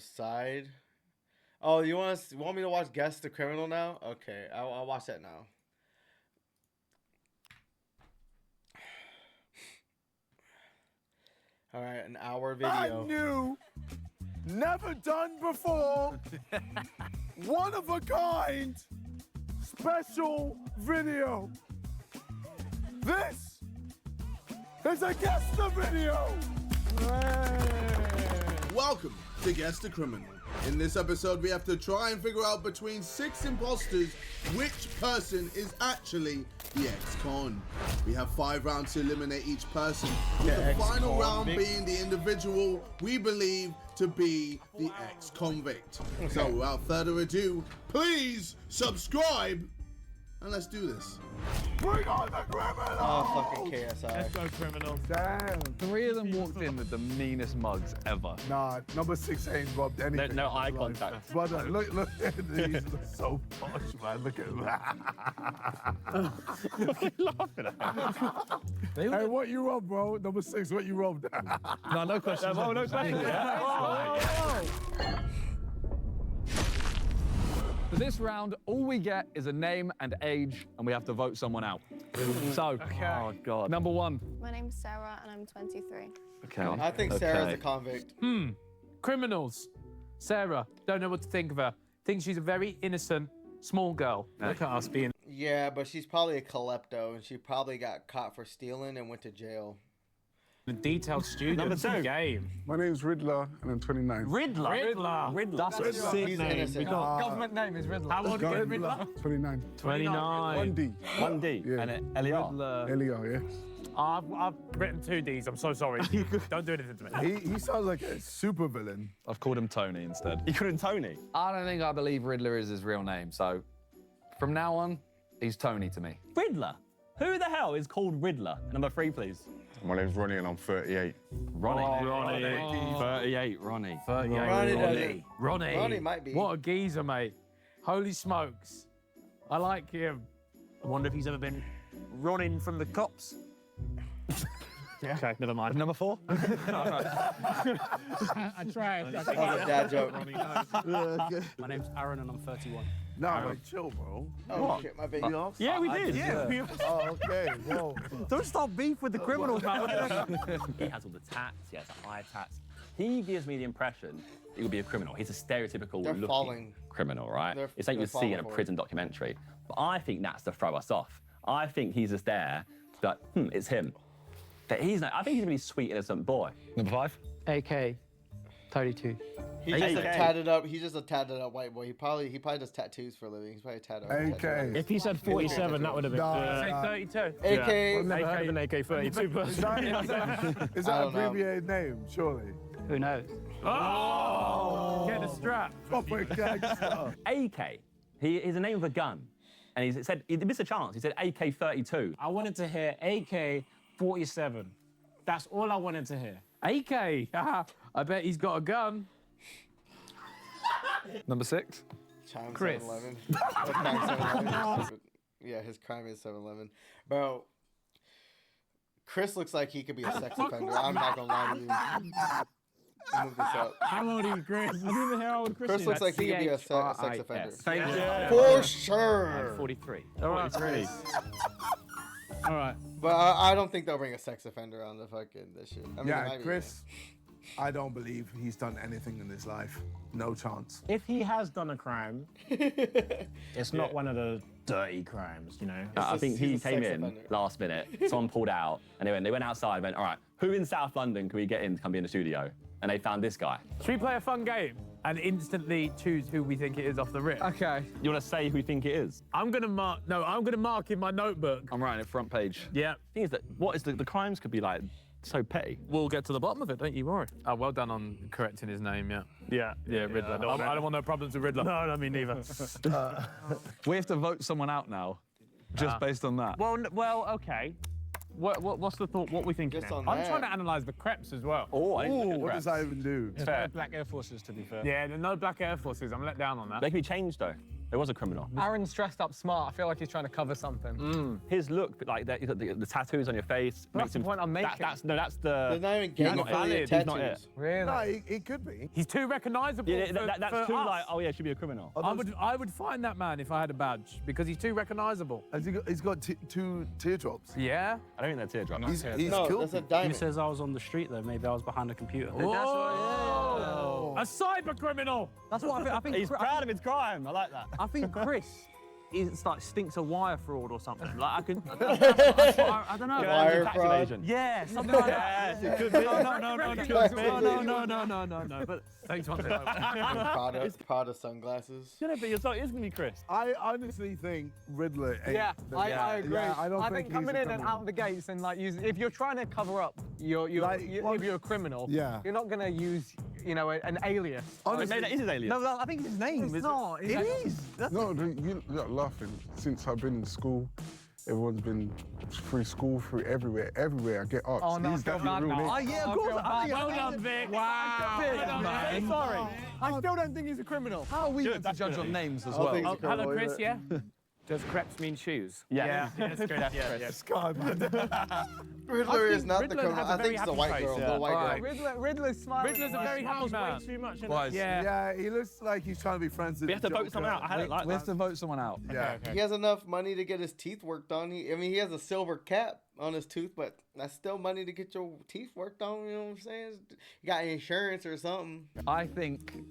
side. Oh, you want me to watch Guess the Criminal now? Okay, I'll watch that now. All right, an hour video. I knew, never done before, one of a kind, special video. This is a Guess the Video. Welcome to Guess the Criminal. In this episode, we have to try and figure out between 6 imposters which person is actually the ex-con. We have 5 rounds to eliminate each person, with the final round being the individual we believe to be the ex-convict. So without further ado, please subscribe and let's do this. Bring on the criminal! Oh, fucking KSI. Let's go, criminal. Damn. 3 of them walked in with the meanest mugs ever. Nah, number 6 ain't robbed anything. No eye contact. Brother, look at these. Look so posh, man. Look at that. What are you laughing at? Hey, what you robbed, bro? Number 6, what you robbed? No questions. Oh, no questions. For this round, all we get is a name and age, and we have to vote someone out. So, oh God. Number 1. My name's Sarah and I'm 23. Okay. I think Sarah's a convict. Criminals. Sarah, don't know what to think of her. Think she's a very innocent, small girl. Look at us being... Yeah, but she's probably a klepto, and she probably got caught for stealing and went to jail. a detailed student. Number 2. Game. My name's Riddler, and I'm 29. Riddler. That's a sick He's name. innocent. Government name is Riddler. How old is Riddler? 29. 29. 1D. 1D. Yeah. And Elliot. Elio, yeah. I've written 2 Ds. I'm so sorry. Don't do anything to me. He sounds like a super villain. I've called him Tony instead. You couldn't Tony. I don't think I believe Riddler is his real name, so from now on, he's Tony to me. Riddler. Who the hell is called Riddler? Number 3, please. My name's Ronnie, and I'm 38. Ronnie. 38, Ronnie. 38. Ronnie. Ronnie might be. What a geezer, mate. Holy smokes. I like him. I wonder if he's ever been running from the cops. Yeah. Okay, never mind. Number 4? I tried. That was a dad joke. My name's Aaron and I'm 31. Nah, like, chill, bro. Oh, shit, my baby. Yeah, we did. Yeah. Oh, okay, whoa. Don't start beef with the criminals, man. He has all the tats. He has the eye tats. He gives me the impression he would be a criminal. He's a stereotypical They're looking falling. criminal, right? It's like they're you see in a falling prison documentary. But I think that's to throw us off. I think he's just there, but it's him. That he's not, I think he's a really sweet, innocent boy. Number 5? AK, 32. He's just a tatted up. He's just a tatted up white boy. He probably does tattoos for a living. He's probably a tatted up. AK. If he said 47, that would have been... Nah. Say 32. AK. AK than AK-32. Is that I an don't know. abbreviated name, surely? Who knows? Oh! Get the strap. Proper gangster. AK, he's a name of a gun. And he missed a chance. He said AK-32. I wanted to hear AK-47. That's all I wanted to hear. AK. I bet he's got a gun. Number 6? Chime Chris. 7-Eleven. Crime 7-Eleven. Yeah, his crime is 7-Eleven. Bro, Chris looks like he could be a sex offender. I'm not gonna lie to you. Move this up. How old are you, Chris? I didn't even hear how old Chris Chris is. looks like he could be a sex offender. Thank you. For sure. 43. All right, Chris. All right. But I don't think they'll bring a sex offender on the fucking this shit. I mean, it Yeah, might be. Chris, I don't believe he's done anything in his life. No chance. If he has done a crime, it's not one of the dirty crimes, you know? I think he he's a came sex in offender. last minute, someone pulled out, and they went outside and went, all right, who in South London can we get in to come be in the studio? And they found this guy. Should we play a fun game and instantly choose who we think it is off the rip? Okay. You want to say who you think it is? I'm gonna mark in my notebook. I'm writing it front page. Yeah. The thing is that what is the crimes could be like so petty. We'll get to the bottom of it, don't you worry. Oh, well done on correcting his name, yeah. Yeah, Riddler. I don't want no problems with Riddler. No, me neither. We have to vote someone out now, just based on that. Well, okay. What's the thought? What we thinking? Just now? on I'm that. trying to analyse the creps as well. Oh, I didn't look at the What crap. does that even do? Fair. Black Air Forces, to be fair. Yeah, there are no black Air Forces. I'm let down on that. They can be changed though. It was a criminal. Aaron's dressed up smart. I feel like he's trying to cover something. His look, like the tattoos on your face, That's the point I'm making. That's the. They're not even gang not affiliate valid, he's not tattoos. Really? No, it could be. He's too recognisable. Yeah, that's for too us. like. Oh yeah, should be a criminal. I would find that man if I had a badge because he's too recognisable. He's got two teardrops. Yeah. I don't think they're teardrops. He's No, killed that's a people. diamond. He says I was on the street though. Maybe I was behind a computer. Oh, a cyber criminal. That's what I think. He's proud of his crime. I like that. I think Chris is like stinks of wire fraud or something. Like I can. I don't know. Wire Tax fraud. evasion. Yeah, something like Yes, that. it could be. No. But Thanks, one. Prada sunglasses. You know, but it's going to be Chris. I honestly think Riddler ain't Yeah, I agree. Yeah, I don't think think he's coming a in and criminal. out of the gates and like if you're trying to cover up, if you're a criminal, Yeah. you're not gonna use an alias. Maybe that is his alias. no, I think it's his name. It's not. It is. No, you're not laughing. Since I've been in school, everyone's been through school, through everywhere. Everywhere I get asked. Oh, no, Is that I feel bad your real now. name? Yeah, of I course. feel bad. Well done, Vic. Wow. Well done, man. Sorry. I still don't think he's a criminal. How are we Good, meant to that's judge good. on names as I don't well? think Oh, he's a hello, criminal, Chris. is it? Yeah. Does crepes mean shoes? Yeah. Riddler is not the Riddler criminal. has a I think very it's the happy white face, girl. yeah. The white Alright. girl. Riddler's smiling. Riddler's a very happy man. Too much. Guys, Yeah. Yeah, he looks like he's trying to be friends with We have to the vote someone out. Joker. I don't like we have that. to vote someone out. Yeah. He has enough money to get his teeth worked on. He has a silver cap on his tooth, but that's still money to get your teeth worked on. You know what I'm saying? You got insurance or something. I think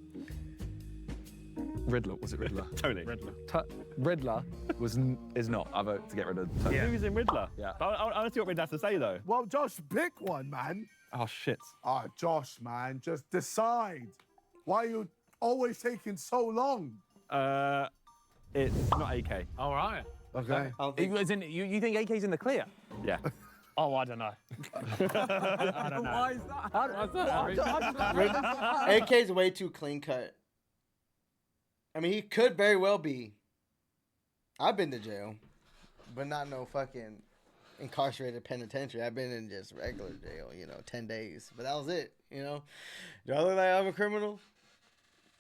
Riddler. Was it Riddler? Totally. Riddler is not. I vote to get rid of Tony. Who's in Riddler? Yeah. But I want to see what Riddler has to say, though. Well, Josh, pick one, man. Oh shit. Ah, Josh, man, just decide. Why are you always taking so long? It's not AK. All right. Okay. I don't think You think AK's in the clear? Yeah. Oh, I don't know. Why is that? AK's way too clean cut. I mean, he could very well be. I've been to jail, but not no fucking incarcerated penitentiary. I've been in just regular jail, 10 days. But that was it, Do I look like I'm a criminal?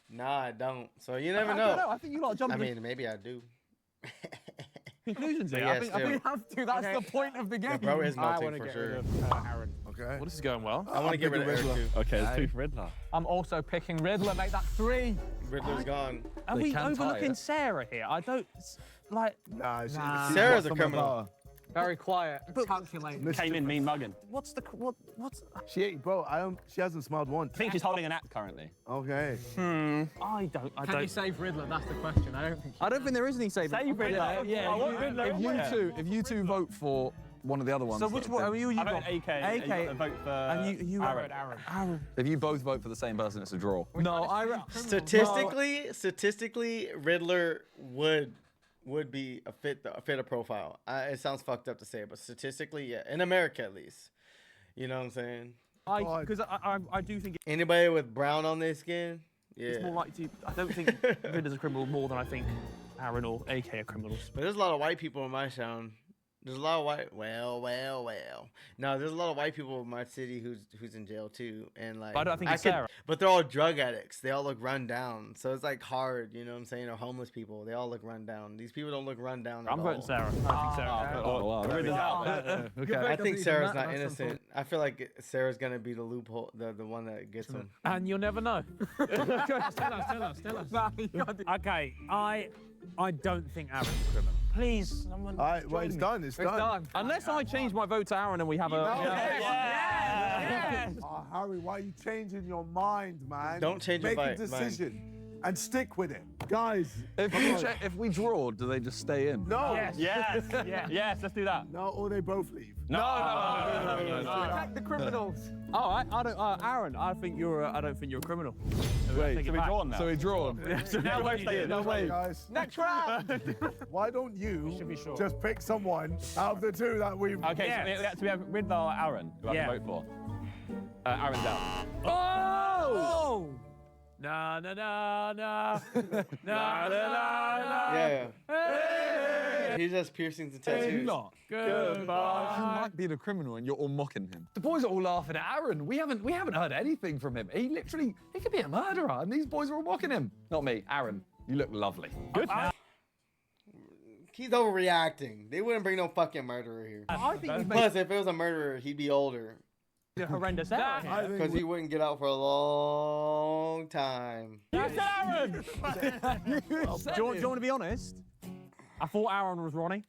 Nah, I don't. So you never I know. don't know. I think you lot are I jumping mean, maybe I do. conclusions here. Yeah, I think still. We have to. That's the point of the game. The bro is I melting want to for get sure. rid of Aaron. Okay. well, this is going well. I want to get rid of Riddler. Okay, there's two for Riddler. I'm also picking Riddler. Make that 3. Riddler's gone. They Are we can tie overlooking it. Sarah here? I don't like. Nah, she's Sarah's a got some criminal. of Very quiet. Calculated. Came in mean mugging. What's She ain't, bro. She hasn't smiled once. I think she's holding an act currently. Okay. I don't. Can you save Riddler? That's the question. I don't think. there is any saving. Save Riddler. Yeah. I want Riddler. If you two vote for one of the other ones. So which one? Are you I got? vote AK. And you got to vote for And you Aaron. If you both vote for the same person, it's a draw. No, Statistically, Riddler would be a fitter profile. It sounds fucked up to say it, but statistically, yeah, in America at least. You know what I'm saying? Because I do think Anybody with brown on their skin, yeah. it's more likely to. I don't think Riddler's a criminal more than I think Aaron or AK are criminals. But there's a lot of white people in my town. There's a lot of white. Well. No, there's a lot of white people in my city who's in jail too, and like. But I don't think it's Sarah. But they're all drug addicts. They all look run down, so it's like hard. You know what I'm saying? Or homeless people. They all look run down. These people don't look run down at I'm all. voting Sarah. I think Sarah. Oh, wow. Riddler's out. Okay. I think Sarah's not That's innocent. I feel like Sarah's gonna be the loophole, the one that gets him. And you'll never know. Tell us. Okay, I don't think Aaron's a criminal. Please, someone. All right, well, it's done. It's done. Unless I change my vote to Aaron and we have a. Oh, Harry, why are you changing your mind, man? Don't change your Make a mind. decision and stick with it. Guys, If we draw, do they just stay in? no. Yes. Yes, let's do that. No, or they both leave. No. Protect the criminals. All right, I don't. Aaron, I don't think you're a criminal. Wait, so we're drawn now. So we're drawn. Now both stay in. No way. Guys, Next round. why don't you Should be sure. just pick someone out of the two that we've... Okay, Yes. so we have Riddler or Aaron, who I Yeah. can vote for. Aaron's out. Oh! Na. Yeah. He has piercings and tattoos. Not. Goodbye. He might be the criminal, and you're all mocking him. The boys are all laughing at Aaron. We haven't heard anything from him. He could be a murderer, and these boys are all mocking him. Not me, Aaron. You look lovely. Good. He's overreacting. They wouldn't bring no fucking murderer here. I think you've made Plus, if it was a murderer, he'd be older. a horrendous error here. Because he wouldn't get out for a long time. You said Aaron! Do you want to be honest? I thought Aaron was Ronnie.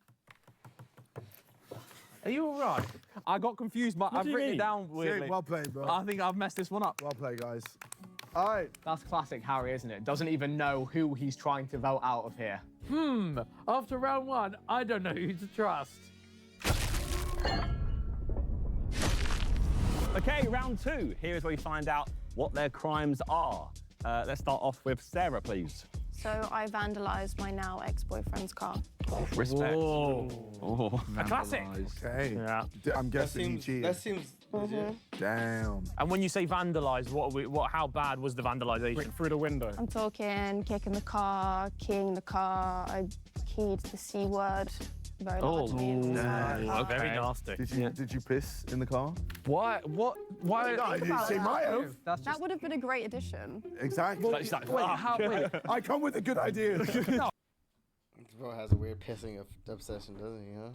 Are you all right? I got confused, but I've written it down weirdly. Well played, bro. I think I've messed this one up. Well played, guys. All right. That's classic Harry, isn't it? Doesn't even know who he's trying to vote out of here. After round 1, I don't know who to trust. Okay, round 2. Here is where we find out what their crimes are. Let's start off with Sarah, please. So I vandalised my now ex-boyfriend's car. Respect. Oh. A classic. Okay. Yeah. I'm guessing he cheated. That seems legit. Damn. And when you say vandalised, how bad was the vandalisation? Through the window. I'm talking kicking the car, keying the car. I keyed the C word. Very large means. Very nasty. Did you piss in the car? Why? Why? No, I didn't say my oath. That would have been a great addition. Exactly. Wait, I come with a good idea. This bro has a weird pissing obsession, doesn't he, huh?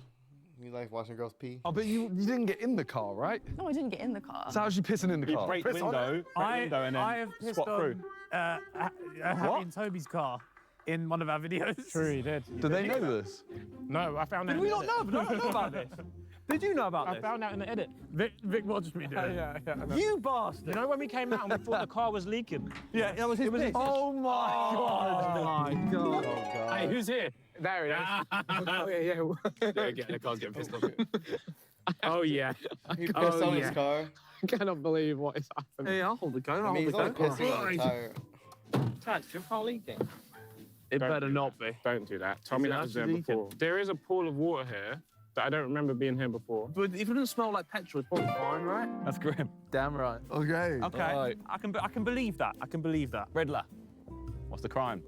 You like watching girls pee? Oh, but you didn't get in the car, right? No, I didn't get in the car. So how's you pissing in the car? Break window, and then I have pissed squat through. on Harry and Toby's car in one of our videos. True, he did. Do they know this? No, I found out. Did we not know about this? Did you know about I this? found out in the edit. Vic watched me do it. Yeah. You bastard! You know when we came out and we thought the car was leaking? Yeah, it was his piss. Oh my god! Oh my god. Oh, God. Hey, who's here? There it is. Oh, yeah. The car's getting pissed off. Oh yeah. He pissed on his car. I cannot believe what is happening. Hey, I'll hold the gun. I mean, he's only pissing on the tire. Touch, your car leaking. It better not be. Don't do that. Tell me Is it that was there actually before. There is a pool of water here that I don't remember being here before. But if it doesn't smell like petrol, it's probably fine, right? That's grim. Damn right. Okay. Oh. Okay. Right. I can believe that. I can believe that. Riddler, what's the crime?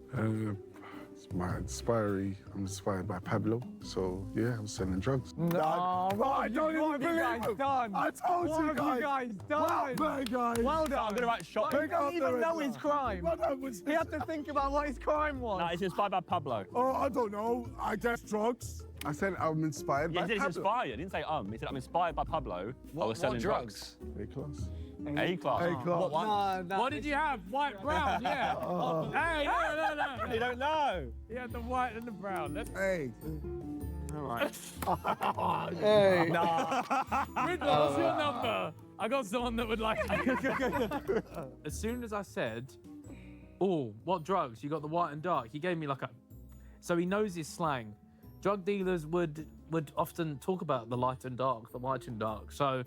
It's my inspiry. I'm inspired by Pablo. So, yeah, I was selling drugs. Oh, I don't even believe him. done? I told What you have guys. you guys Well done? done, guys. Well I'm done. gonna write shot. He didn't even know his crime. Well done, was He had to think about what his crime was. No, it's inspired by Pablo. Oh, I don't know. I guess drugs. I said I'm inspired Yeah, by he said he's Pablo. inspired. He didn't say He said I'm inspired by Pablo. I was selling drugs. A-class. A-class. A-class. What did you have? White, brown, yeah. Hey, no. You don't know. You had the white and the brown. Let's... Hey. All right. Hey. Riddler, what's your number? I got someone that would like As soon as I said, oh, what drugs? You got the white and dark. He gave me like a... So he knows his slang. Drug dealers would often talk about the light and dark, the white and dark. So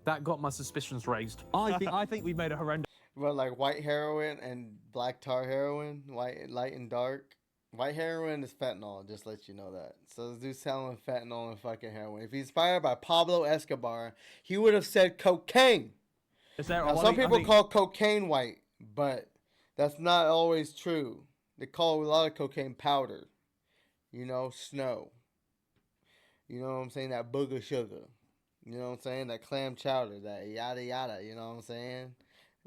that got my suspicions raised. I think we made a horrendous... Well, like white heroin and black tar heroin, light and dark. White heroin is fentanyl, just let you know that. So this dude's selling fentanyl and fucking heroin. If he's inspired by Pablo Escobar, he would have said cocaine. Now, some people call cocaine white, but that's not always true. They call a lot of cocaine powder. You know, snow. You know what I'm saying? That booger sugar. You know what I'm saying? That clam chowder. That yada yada. You know what I'm saying?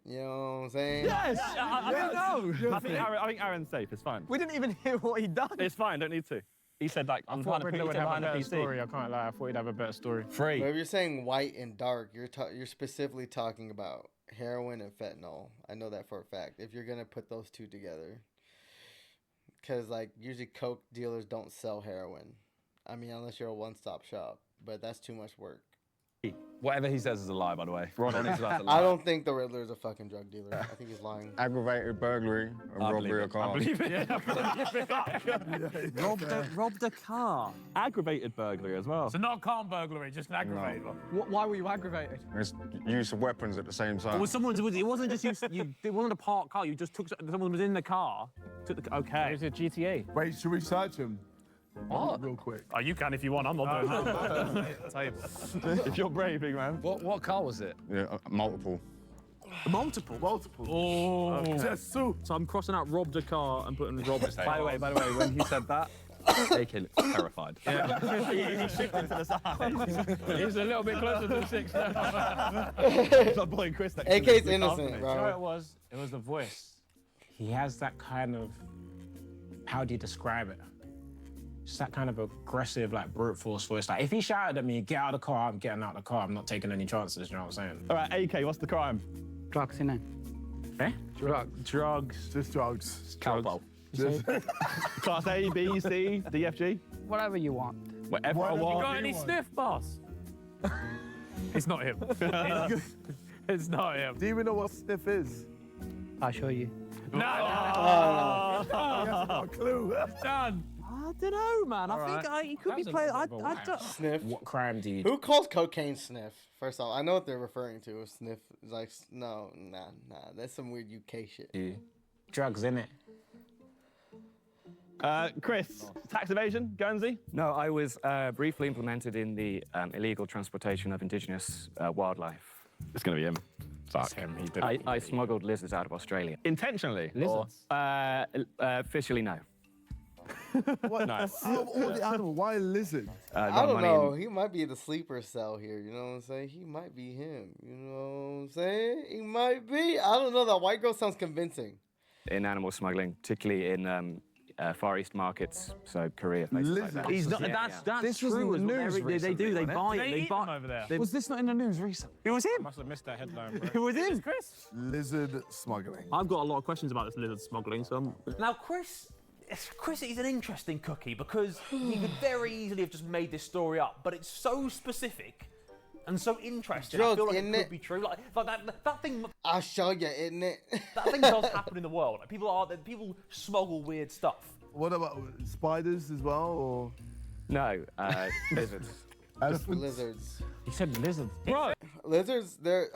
You know what I'm saying? Yes! I think Aaron's safe. It's fine. We didn't even hear what he'd done. It's fine. Don't need to. He said like I'm trying to put Riddler you would have a behind the better PC. story. I can't lie. I thought he'd have a better story. Free. But if you're saying white and dark, you're specifically talking about heroin and fentanyl. I know that for a fact. If you're gonna put those two together, because like usually coke dealers don't sell heroin. I mean, unless you're a one-stop shop, but that's too much work. Whatever he says is a lie, by the way. Ronnie's about to lie. I don't think the Riddler is a fucking drug dealer. I think he's lying. Aggravated burglary and robbery of car. I believe it. Robbed a car. Aggravated burglary as well. So not calm burglary, just an aggravated one. Why were you aggravated? It's use of weapons at the same time. Well, it wasn't just it wasn't a parked car. You just took someone was in the car. Okay. It was a GTA. Wait, should we search him? What? Real quick. Oh, you can if you want. I'm not doing that. If you're brave, big man. What car was it? Yeah, multiple. Multiple. Oh. Just so I'm crossing out robbed a car and putting robbed. By the way, when he said that, AK looked terrified. Yeah. He shifted to the side. He's a little bit closer to the 6 now. It's my boy Chris. AK's innocent, You know what it bro. was? It was the voice. He has that kind of how do you describe it? Just that kind of aggressive, like brute force voice. Like if he shouted at me, "Get out of the car," I'm getting out of the car. I'm not taking any chances. You know what I'm saying? All right, AK, what's the crime? Drugs, innit? Eh? Drugs. Just drugs. Cowbell. Class A, B, C, D, F, G? Whatever you want. Whatever I You want. got any sniff, boss? It's not him. It's not him. Do you even know what sniff is? I'll show you. No! Yes, no clue. Done. I don't know, man. I think he could be playing. I don't. Sniff. What crime do you? Who calls cocaine sniff? First off, I know what they're referring to. Sniff is like, no, nah. That's some weird UK shit. Drugs, innit? Chris, tax evasion, Guernsey? No, I was briefly implemented in the illegal transportation of indigenous wildlife. It's going to be him. Fuck. Him. He did. I smuggled lizards out of Australia. Intentionally? Lizards? Officially, no. What? Nice. Out of all the animals, why a lizard? I don't know. He might be the sleeper cell here. You know what I'm saying? He might be him. You know what I'm saying? He might be. I don't know. That white girl sounds convincing. In animal smuggling, particularly in Far East markets, so Korea, places like that. He's not. Yeah, That's This true. was in the news They do. They buy They it. eat them over there. Was this not in the news recently? It was I him. must have missed that headline, bro. It was him. Chris. Lizard smuggling. I've got a lot of questions about this lizard smuggling, so I'm... Now, Chris is an interesting cookie because he could very easily have just made this story up, but it's so specific and so interesting. I feel like it could be true. Like that thing. I'll show you, isn't it? That thing does happen in the world. Like, people smuggle weird stuff. What about spiders as well, or No, lizards. elephants? Lizards. He said lizards. Right. Lizards, they're...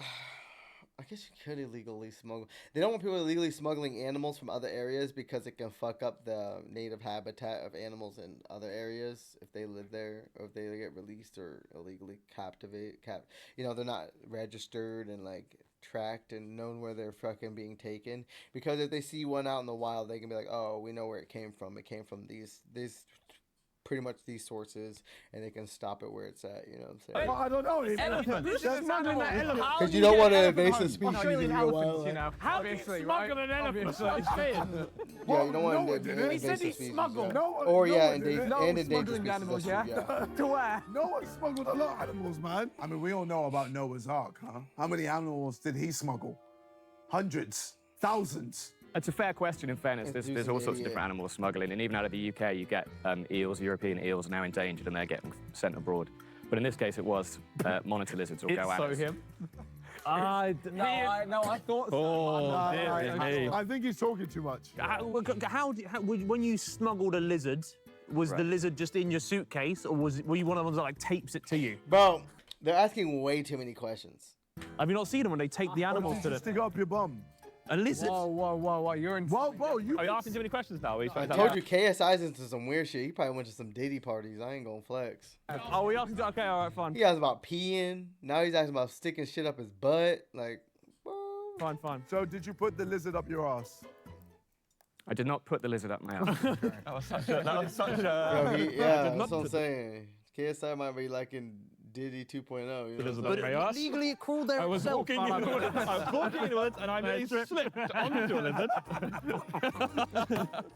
I guess you could illegally smuggle. They don't want people illegally smuggling animals from other areas because it can fuck up the native habitat of animals in other areas if they live there or if they get released or illegally you know, they're not registered and like tracked and known where they're fucking being taken. Because if they see one out in the wild, they can be like, oh, we know where it came from. It came from these pretty much these sources, and they can stop it where it's at. You know what I'm saying? Well, I don't know. Because you don't want to invasive species in your wild. You know, How do you smuggle an elephant? Yeah, you don't want to He said he smuggled. endangered animals, species. yeah? To where? Noah smuggled a lot of animals, man. I mean, we all know about Noah's Ark, huh? How many animals did he smuggle? Hundreds, thousands. It's a fair question, in fairness. There's all sorts of different animal smuggling, and even out of the UK, you get eels. European eels are now endangered, and they're getting sent abroad. But in this case, it was monitor lizards or goannas. It's so him. I thought so. I think he's talking too much. When you smuggled a lizard, was the lizard just in your suitcase, or were you one of the ones that like tapes it to you? Bro, they're asking way too many questions. Have you not seen them when they tape the animals to the... Stick up your bum. A lizard? Whoa, you're in... Whoa, you... Are you asking too many questions now? I told you KSI's into some weird shit. He probably went to some Diddy parties. I ain't gonna flex. Oh, we asking... Okay, all right, fine. He asked about peeing. Now he's asking about sticking shit up his butt. Like, Fine. So did you put the lizard up your ass? I did not put the lizard up my ass. That was such a... yeah, that's what I'm saying. KSI might be like in Diddy 2.0. You know what I'm saying? Legally, it crawled there I was itself. walking in the woods and I nearly slipped onto a lizard.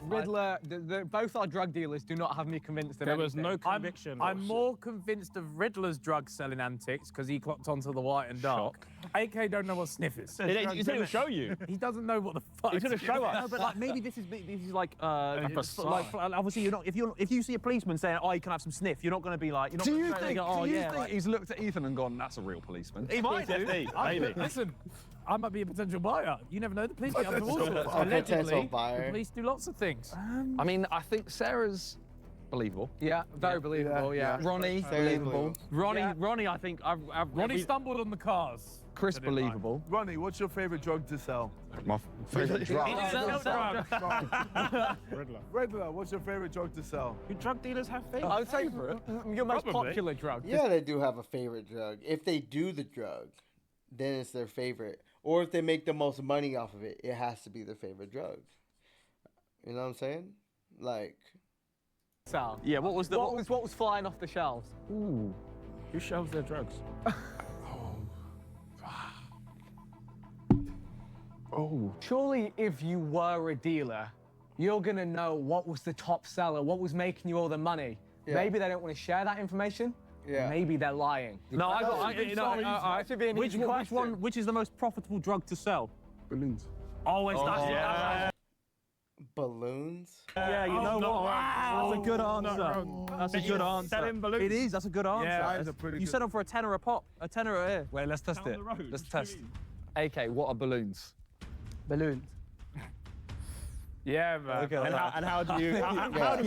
Riddler, both our drug dealers do not have me convinced of There was anything. no conviction. I'm more convinced of Riddler's drug selling antics because he clocked onto the white and dark. AK don't know what sniff is. He said he would show you. He doesn't know what the fuck. He's going to show us. No, but like maybe this is like facade. like obviously you're not if you see a policeman saying you can have some sniff, you're not going to be like Do you think he's looked at Ethan and gone, that's a real policeman? He might do. Maybe. Listen, I might be a potential buyer. You never know. The police get up to all sorts. Potential Allegedly, buyer. the police do lots of things. I mean, I think Sarah's believable. Yeah, very believable. Yeah. Ronnie, believable. Ronnie, I think Ronnie stumbled on the cars. Chris, believable. Ronnie, what's your favorite drug to sell? My favourite drug. Riddler, what's your favorite drug to sell? Do drug dealers have faith? I would say your most Probably. popular drug. Yeah, they do have a favorite drug. If they do the drug, then it's their favorite. Or if they make the most money off of it, it has to be their favorite drug. You know what I'm saying? Like... Sal. Yeah, what was what was flying off the shelves? Ooh. Who shelves their drugs? Oh. Surely, if you were a dealer, you're gonna know what was the top seller, what was making you all the money. Yeah. Maybe they don't want to share that information. Yeah. Maybe they're lying. No, which is the most profitable drug to sell? Balloons. Always that's Balloons? Yeah, you know what? That's a good answer. That's a good answer. Selling balloons. It is. That's a good answer. Yeah, You sell them for a tenner a pop, a tenner a year. Wait, let's test Down it. the road, Let's what do test. you AK, what are balloons? Balloons. Yeah, man. Okay, And how do you how do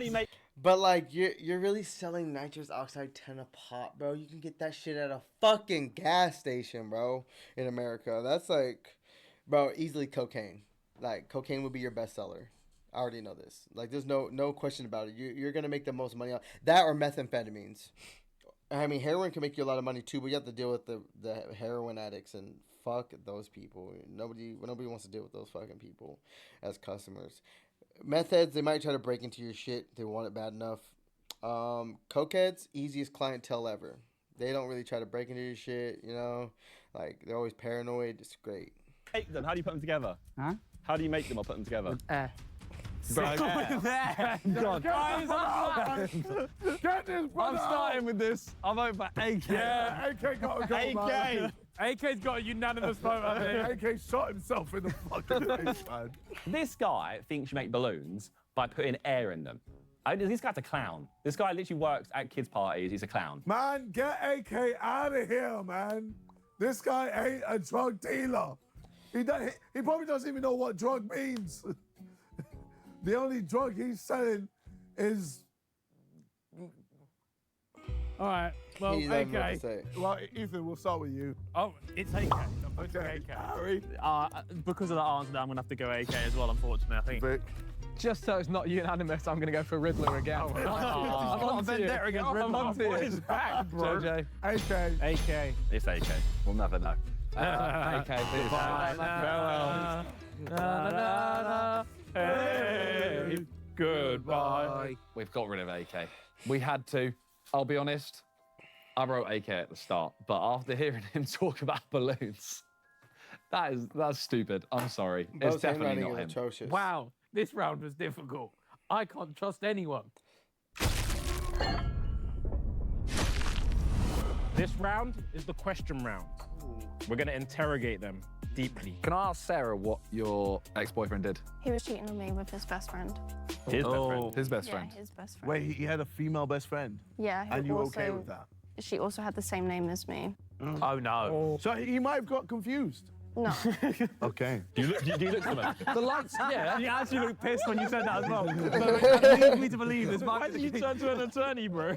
you make But like you're really selling nitrous oxide 10 a pop, bro. You can get that shit at a fucking gas station, bro, in America. That's like, bro, easily cocaine. Like cocaine would be your best seller. I already know this. Like there's no question about it. You're gonna make the most money on that or methamphetamines. I mean, heroin can make you a lot of money too, but you have to deal with the heroin addicts and fuck those people. Nobody wants to deal with those fucking people as customers. Meth heads, they might try to break into your shit. They want it bad enough. Coke heads, easiest clientele ever. They don't really try to break into your shit, you know? Like, they're always paranoid. It's great. Make them? How do you put them together? Huh? How do you make them or put them together? Air. Bro, God. Get this, brother! I'm starting with this. I'm voting for AK. Yeah, AK got to go, man. AK's got a unanimous vote, I think. AK shot himself in the fucking face, man. This guy thinks you make balloons by putting air in them. This guy's a clown. This guy literally works at kids' parties. He's a clown. Man, get AK out of here, man. This guy ain't a drug dealer. He probably doesn't even know what drug means. The only drug he's selling is... All right. Well, He's having nothing AK. to say. Well, Ethan, we'll start with you. Oh, it's AK. I'm voting for AK. Harry. Because of that answer, I'm gonna have to go AK as well. Unfortunately, I think. Vic. Just so it's not unanimous, I'm gonna go for Riddler again. I'm on a vendetta against Riddler. I'm on to What you. is back, bro? JJ. AK. AK. It's AK. We'll never know. AK, Farewell. Hey, goodbye. We've got rid of AK. We had to. I'll be honest. I wrote AK at the start, but after hearing him talk about balloons, that's stupid. I'm sorry. It's Both definitely handwriting not is him. atrocious. Wow, this round was difficult. I can't trust anyone. This round is the question round. We're gonna interrogate them deeply. Can I ask Sarah what your ex-boyfriend did? He was cheating on me with his best friend. His best friend. His best Yeah, friend. his best friend. Wait, he had a female best friend? Yeah. who And you were also, okay with that? She also had the same name as me. Oh no. So he might have got confused. No. Okay. Do you look similar? The lights, yeah. You actually looked pissed when you said that as well. That leads me to believe this Why might did be you the turn to an attorney, bro?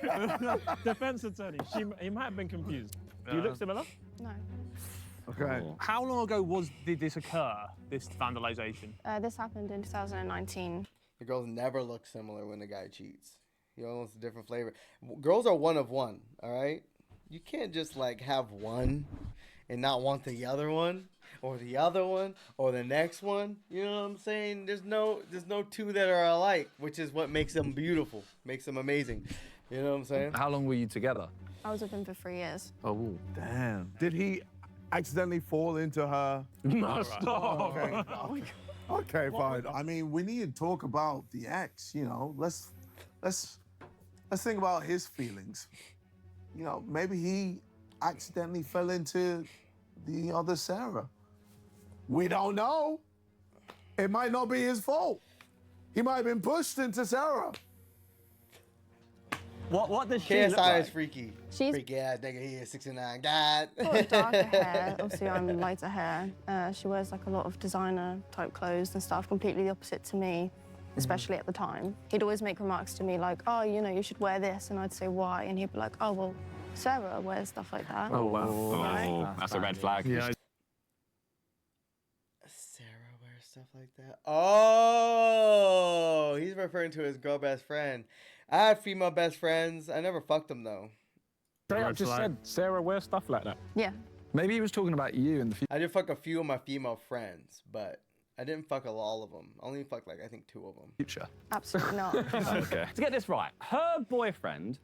Defense attorney. He might have been confused. Do you look similar? No. Okay. How long ago did this occur, this vandalization? This happened in 2019. The girls never look similar when the guy cheats. He almost wants a different flavor. Girls are one of one, all right? You can't just like have one and not want the other one or the other one or the next one. You know what I'm saying? There's no two that are alike, which is what makes them beautiful, makes them amazing. You know what I'm saying? How long were you together? I was with him for 3 years. Oh, Damn. Did he accidentally fall into her? No, stop. Okay. Okay, fine. I mean, we need to talk about the ex, you know. Let's think about his feelings. You know, maybe he accidentally fell into the other Sarah. We don't know. It might not be his fault. He might have been pushed into Sarah. What does she KSI look like? is freaky. She's Freaky ass nigga. He is 69. God. got darker hair. Obviously, I'm lighter hair. She wears like a lot of designer type clothes and stuff, completely the opposite to me, especially at the time. He'd always make remarks to me like, oh, you know, you should wear this. And I'd say, why? And he'd be like, oh, well, Sarah wears stuff like that. Oh, wow. Oh, that's a red flag. Yeah. Sarah wears stuff like that. Oh, he's referring to his girl best friend. I have female best friends. I never fucked them though. I just said Sarah wears stuff like that. Yeah. Maybe he was talking about you in the future. I did fuck a few of my female friends, but I didn't fuck all of them. I only fucked like I think 2 of them. Absolutely not. Okay. To get this right, her boyfriend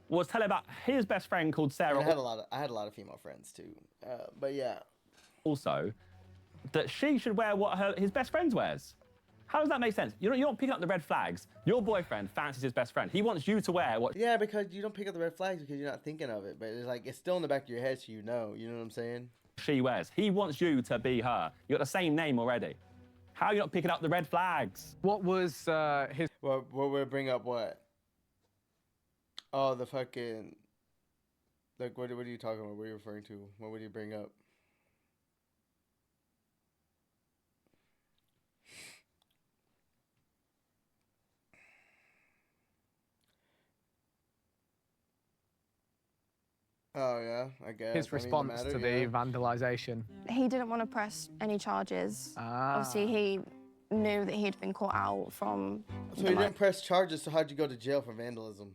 was telling about his best friend called Sarah. And I had a lot of female friends too. But yeah. Also, that she should wear what his best friend wears. How does that make sense? You're not picking up the red flags. Your boyfriend fancies his best friend. He wants you to wear what... Yeah, because you don't pick up the red flags because you're not thinking of it. But it's like, it's still in the back of your head, so you know. You know what I'm saying? she wears. He wants you to be her. You got the same name already. How are you not picking up the red flags? What was his... What would bring up what? Oh, the fucking... Like, what are you talking about? What are you referring to? What would you bring up? Oh, yeah, I guess. His response to the vandalization. He didn't want to press any charges. Obviously, he knew that he'd been caught out from... So he didn't press charges, so how'd you go to jail for vandalism?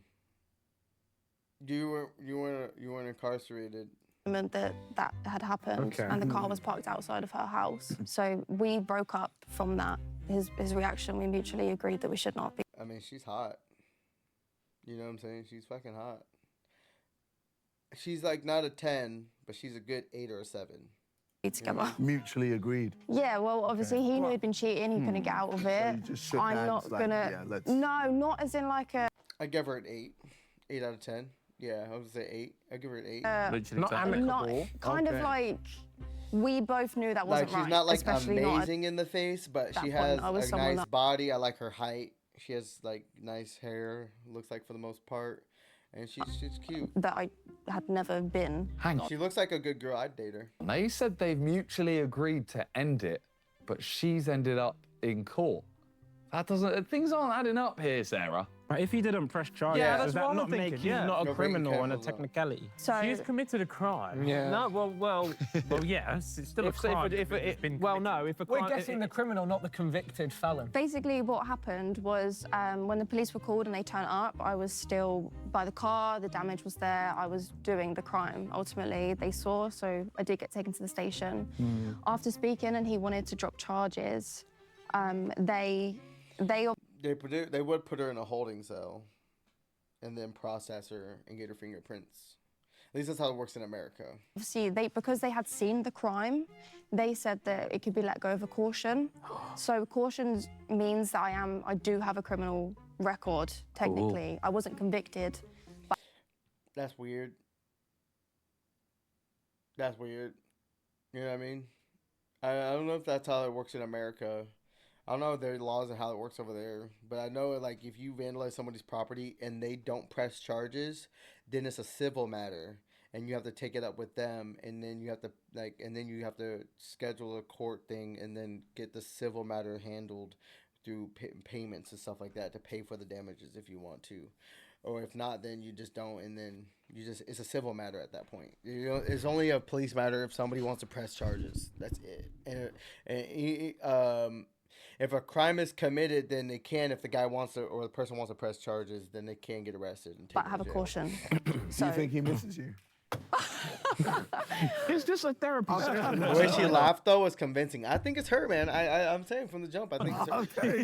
You weren't incarcerated. That had happened, and the car was parked outside of her house. So we broke up from that. His reaction, we mutually agreed that we should not be. I mean, she's hot. You know what I'm saying? She's fucking hot. She's like not a 10, but she's a good 8 or a 7. Together. Mutually agreed. Yeah, well, obviously he knew he'd been cheating. He couldn't get out of it. So you just shook I'm hands, not like, gonna. yeah, let's... No, not as in like a. I give her an 8. 8 out of 10. Yeah, I would say 8. I give her an 8. Not amicable. Not, kind of like, we both knew that wasn't like, she's right. not like especially amazing in the face, but she has a nice body. I like her height. She has like nice hair. Looks like for the most part, and she's cute. That I had never been. Hang on. She looks like a good girl. I'd date her. They said they've mutually agreed to end it, but she's ended up in court. That doesn't. Things aren't adding up here, Sarah. But if he didn't press charges, does that not make him not a criminal on a technicality? So she's committed a crime. Yeah. No, well, yes, it's still a crime. We're guessing the criminal, not the convicted felon. Basically, what happened was when the police were called and they turned up, I was still by the car. The damage was there. I was doing the crime. Ultimately, they saw, so I did get taken to the station. After speaking, and he wanted to drop charges. They would put her in a holding cell and then process her and get her fingerprints. At least that's how it works in America. Obviously, because they had seen the crime, they said that it could be let go of a caution. So caution means that I do have a criminal record, technically. Ooh. I wasn't convicted. But that's weird. That's weird. You know what I mean? I don't know if that's how it works in America. I don't know their laws and how it works over there, but I know like if you vandalize somebody's property and they don't press charges, then it's a civil matter, and you have to take it up with them, and then you have to schedule a court thing, and then get the civil matter handled through payments and stuff like that to pay for the damages if you want to, or if not, then you just don't, and then it's a civil matter at that point. You know, it's only a police matter if somebody wants to press charges. That's it. If a crime is committed, then they can. If the guy wants to, or the person wants to press charges, then they can get arrested and but have a caution. Do you think he misses you? It's just a therapist. The way she laughed though was convincing. I think it's her, man. I'm saying from the jump, I think it's her.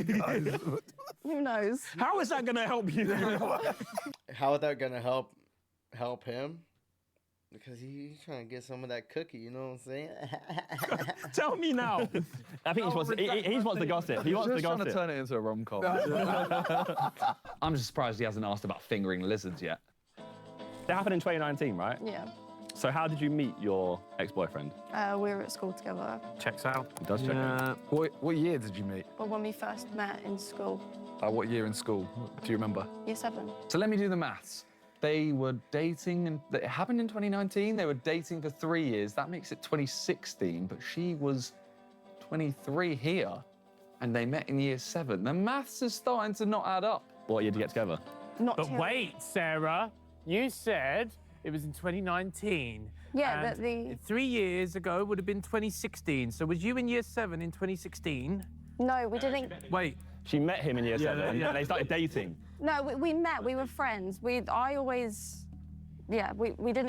Who knows? How is that gonna help you? How is that gonna help him? Because he's trying to get some of that cookie, you know what I'm saying? Tell me now. I think he wants the gossip. He wants the gossip. Just trying to turn it into a rom-com. I'm just surprised he hasn't asked about fingering lizards yet. That happened in 2019, right? Yeah. So how did you meet your ex-boyfriend? We were at school together. Checks out. It does check out. What year did you meet? Well, when we first met in school. What year in school? Do you remember? Year 7. So let me do the maths. They were dating, and it happened in 2019. They were dating for 3 years. That makes it 2016, but she was 23 here, and they met in year 7. The maths is starting to not add up. What year did you get together? But wait, Sarah, you said it was in 2019. Yeah, and 3 years ago would have been 2016. So was you in year 7 in 2016? No, we didn't. Wait. She met him in year 7, and they started dating. No, we met. We were friends. We didn't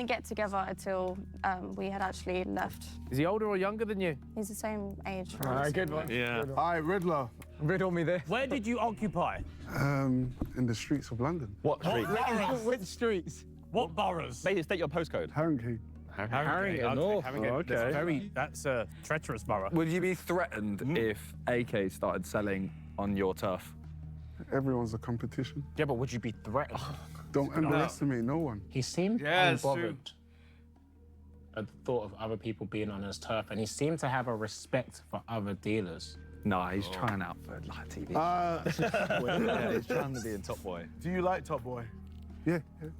get together until we had actually left. Is he older or younger than you? He's the same age. All right, good one. Yeah. All right, Riddler. Riddle me this. Where did you occupy? In the streets of London. What street? Which streets? What boroughs? State your postcode. Harringay. Okay. That's a treacherous borough. Would you be threatened if AK started selling on your turf? Everyone's a competition. Yeah, but would you be threatened? Don't underestimate no one. He seemed Yeah, it's true. unbothered at the thought of other people being on his turf, and he seemed to have a respect for other dealers. No, he's trying out for like TV. Yeah, he's trying to be a top boy. Do you like Top Boy? Yeah, Do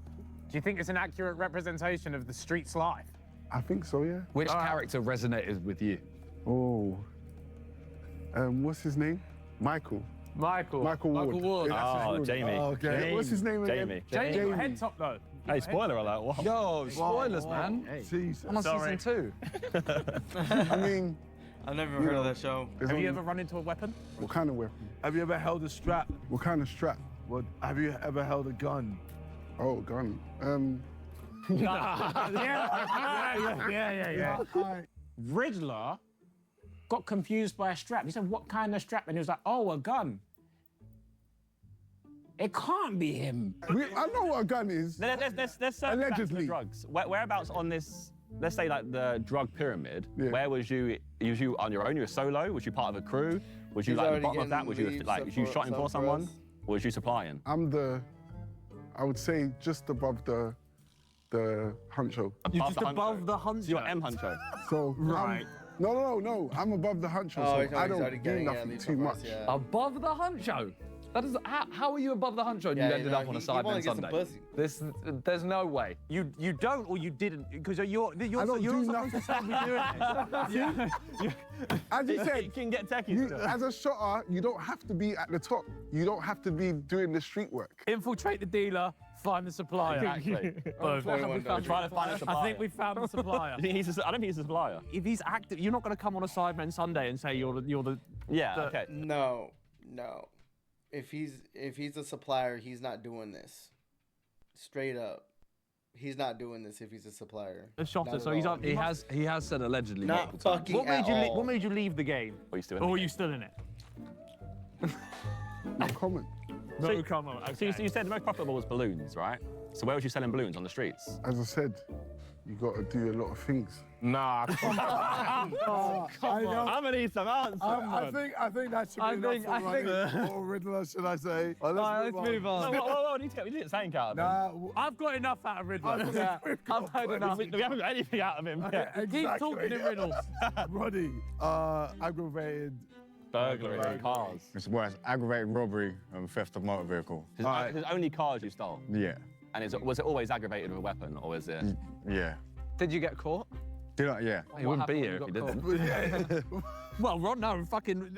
you think it's an accurate representation of the street's life? I think so, yeah. Which character resonated with you? Oh. What's his name? Michael. Michael. Michael Ward. Oh, Jamie. Oh, okay. What's his name again? Jamie got head top though. Hey, spoiler alert. What? Yo, spoilers, man. Jesus. I'm on season 2. I mean, I've never heard of that show. Have you ever run into a weapon? What kind of weapon? Have you ever held a strap? What kind of strap? What? Have you ever held a gun? Oh, gun. Yeah. Riddler got confused by a strap. He said, "What kind of strap?" And he was like, "Oh, a gun." It can't be him. I know what a gun is. Let's Allegedly. the drugs. Whereabouts on this? Let's say like the drug pyramid. Yeah. Where was you? Was you on your own? You were solo? Was you part of a crew? Was you He's like the already bottom of that? getting Was you leads like up you for- shotting up for for someone? us. Or was you supplying? I would say just above the huncho. You're just above the huncho. You're M huncho. So Right. No. I'm above the huncho, Oh, so I don't do nothing too much. Yeah. Above the huncho? That is, how are you above the huncho and Yeah, you ended no, up on a he Sidemen wanna get some Sunday? pussy. There's no way. You don't or you didn't because you're I don't you're do supposed to say we're doing it. As you said, You can get techie still. as a shotter, you don't have to be at the top. You don't have to be doing the street work. Infiltrate the dealer, find the supplier. Exactly. Boom. I'm trying to find a supplier. I think we found the supplier. I don't think he's a supplier. If he's active, you're not going to come on a Sidemen Sunday and say you're the. Yeah. Okay. No. If he's a supplier, he's not doing this. Straight up, he's not doing this if he's a supplier. A shotter, Not so at he's all. on. He has said allegedly Not multiple times. fucking What made at you? all. What made you leave the game? Are you still in Or the are game? you still in it? No comment. No, come on. So you said the most profitable was balloons, right? So where was you selling balloons on the streets? As I said, you got to do a lot of things. Nah, come on. I know. I'm gonna need some answers. I think that should be enough for Ronnie or Riddler, should I say? Let's move on. Whoa, we need to something out of him. I've got enough out of Riddler. I've had enough. We haven't got anything out of him yet. Keep talking in riddles. Ronnie, aggravated Burglary in cars. It's worse, aggravated robbery and theft of motor vehicle. His only cars you stole? Yeah. And was it always aggravated with a weapon, or was it? Yeah. Did you get caught? Did I? Yeah. He wouldn't be here if he didn't. Well, Ron, no, fucking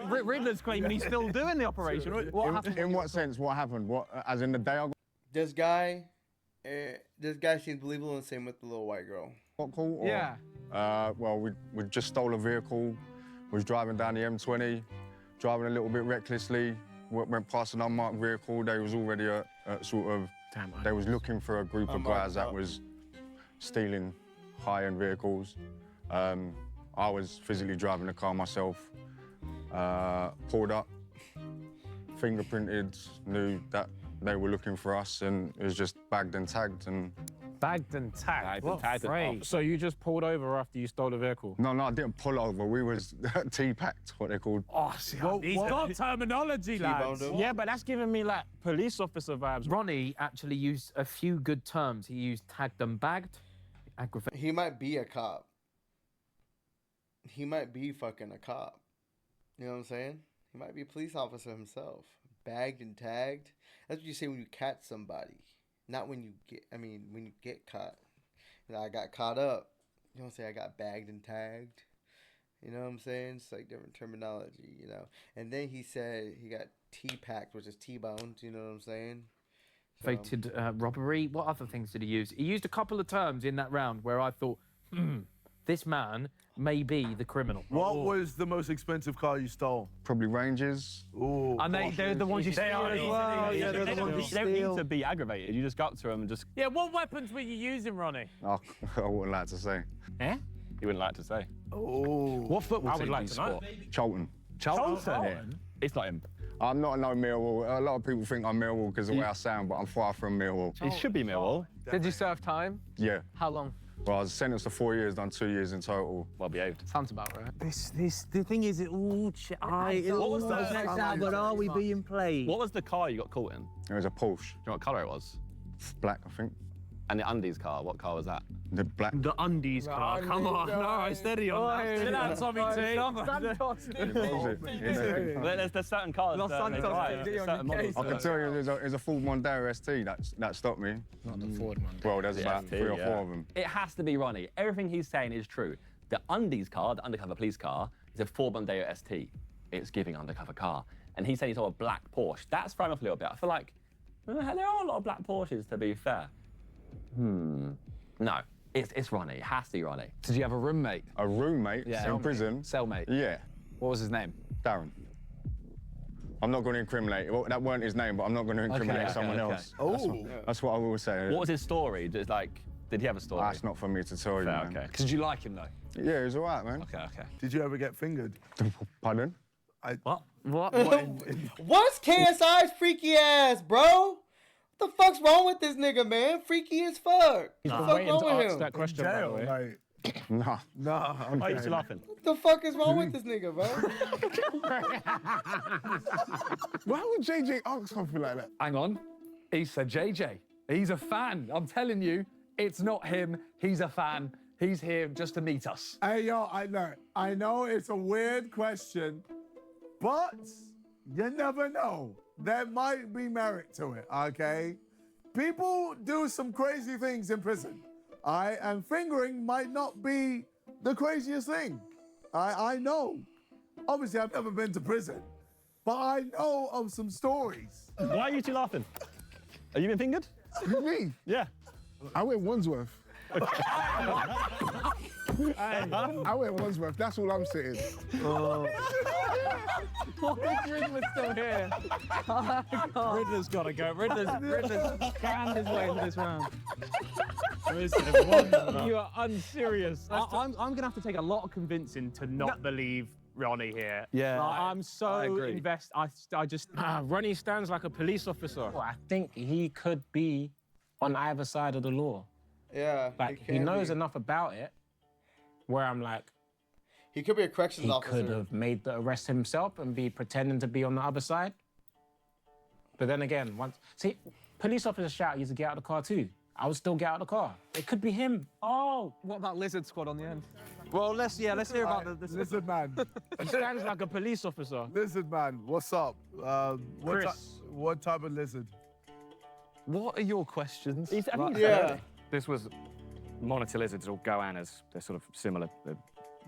Riddler's claiming he's still doing the operation. What happened? In what sense? What happened? What? As in the day I got This guy seems believable and same with the little white girl. caught? Or, Yeah. Well, we just stole a vehicle. Was driving down the M20, driving a little bit recklessly. Went past an unmarked vehicle. They was already they was looking for a group of guys that was stealing high-end vehicles. I was physically driving the car myself. Pulled up, fingerprinted, knew that they were looking for us, and it was just bagged and tagged. And Bagged and tagged. What phrase? So you just pulled over after you stole the vehicle? no, I didn't pull over. We was T-packed, what they called. Oh, see, he's got terminology, lads. Yeah, but that's giving me like police officer vibes. Ronnie actually used a few good terms. He used tagged and bagged, aggravated. He might be a cop. He might be fucking a cop. You know what I'm saying? He might be a police officer himself. Bagged and tagged. That's what you say when you catch somebody. Not when you when you get caught. You know, I got caught up. You don't say I got bagged and tagged. You know what I'm saying? It's like different terminology, you know. And then he said he got T-packed, which is T-boned. You know what I'm saying? Aggravated robbery. What other things did he use? He used a couple of terms in that round where I thought, this man may be the criminal. What was the most expensive car you stole? Probably Ranges. Ooh. And they're the ones you steal as well. Yeah, they're the ones you You don't need steal. to be aggravated. You just go up to him and just. Yeah, what weapons were you using, Ronnie? Oh, I wouldn't like to say. Eh? You wouldn't like to say. Oh. What football I would team like do you to know. support? Charlton. Charlton? Yeah. It's not him. I'm not no Millwall. A lot of people think I'm Millwall because of the way I sound, but I'm far from Millwall. It should be Millwall. Did you serve time? Yeah. How long? Well, I was sentenced to 4 years, done 2 years in total. Well behaved. Sounds about right. The thing is, it all checks out, but are we being played? What was the car you got caught in? It was a Porsche. Do you know what colour it was? Black, I think. And the undies car, what car was that? The black. The undies car. Come on, no, steady on that. Sit down, Tommy T. There's certain cars Los that they Santos drive, TD on certain your models. I can tell you there's a Ford Mondeo ST that stopped me. Not the Ford one. Well, there's The about ST, 3 or yeah. 4 of them. It has to be Ronnie. Everything he's saying is true. The undies car, the undercover police car, is a Ford Mondeo ST. It's giving undercover car. And he's saying he saw a black Porsche. That's thrown off a little bit. I feel like there are a lot of black Porsches, to be fair. No, it's Ronnie. It has to be Ronnie. Did you have a roommate? A roommate in prison? Cellmate? Yeah. What was his name? Darren. I'm not going to incriminate. Well, that weren't his name, but I'm not going to incriminate someone else. That's what I will say. What was his story? Just like, did he have a story? That's not for me to tell you, man. Okay. Did you like him, though? Yeah, he was all right, man. Okay. Did you ever get fingered? Pardon? What? What's KSI's freaky ass, bro? What the fuck's wrong with this nigga, man? Freaky as fuck. What the fuck wrong with him? That question, by the way. Nah. Nah. Why are you still laughing? What the fuck is wrong with this nigga, bro? Why would JJ ask something like that? Hang on. He said JJ. He's a fan. I'm telling you, it's not him. He's a fan. He's here just to meet us. Hey, yo, I know it's a weird question, but you never know. There might be merit to it, okay? People do some crazy things in prison. And fingering might not be the craziest thing. I know. Obviously, I've never been to prison, but I know of some stories. Why are you two laughing? Are you been fingered? Me? Yeah. I went Wandsworth. I went Wandsworth. That's all I'm saying. Riddler's still here. Riddler's got to go. Riddler's found his way into this round. You are unserious. I'm going to have to take a lot of convincing to not believe Ronnie here. Yeah, I'm so invested. I just... Ronnie stands like a police officer. Well, I think he could be on either side of the law. Yeah. Like, he knows enough about it where I'm like... He could be a corrections officer. He could have made the arrest himself and be pretending to be on the other side. But then again, see, police officers shout you to get out of the car too. I would still get out of the car. It could be him. Oh, what about Lizard Squad on the end? Well, let's hear about the Lizard Man. He stands like a police officer. Lizard Man, what's up? What type of lizard? What are your questions? This was monitor lizards or goannas. They're sort of similar.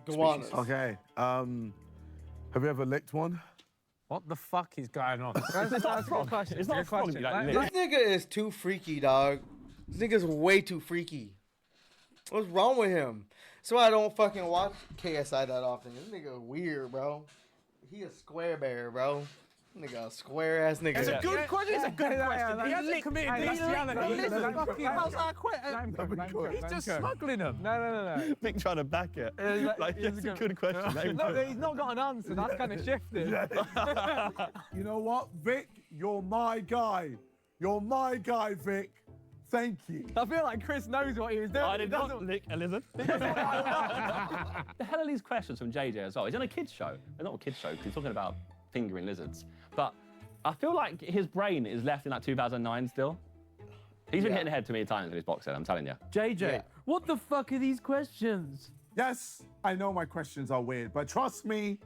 Goannas. Okay. Have you ever licked one? What the fuck is going on? That's a good question. It's not a frog. This nigga is too freaky, dog. This nigga's way too freaky. What's wrong with him? That's why I don't fucking watch KSI that often. This nigga weird, bro. He a square bear, bro. Nigga, a square ass nigga. It's a good question. It's a good question. He hasn't committed bestiality. He's just smuggling them. No. Nick trying to back it. Like, it's a good question. No, he's not got an answer. That's kind of shifted. You know what, Vic? You're my guy. You're my guy, Vic. Thank you. I feel like Chris knows what he was doing. I did not lick a lizard. The hell are these questions from JJ as well? He's on a kids show. They're not a kids show because he's talking about fingering lizards. But I feel like his brain is left in like 2009 still. He's been hitting the head too many times in his box set, I'm telling you. JJ, what the fuck are these questions? Yes, I know my questions are weird, but trust me,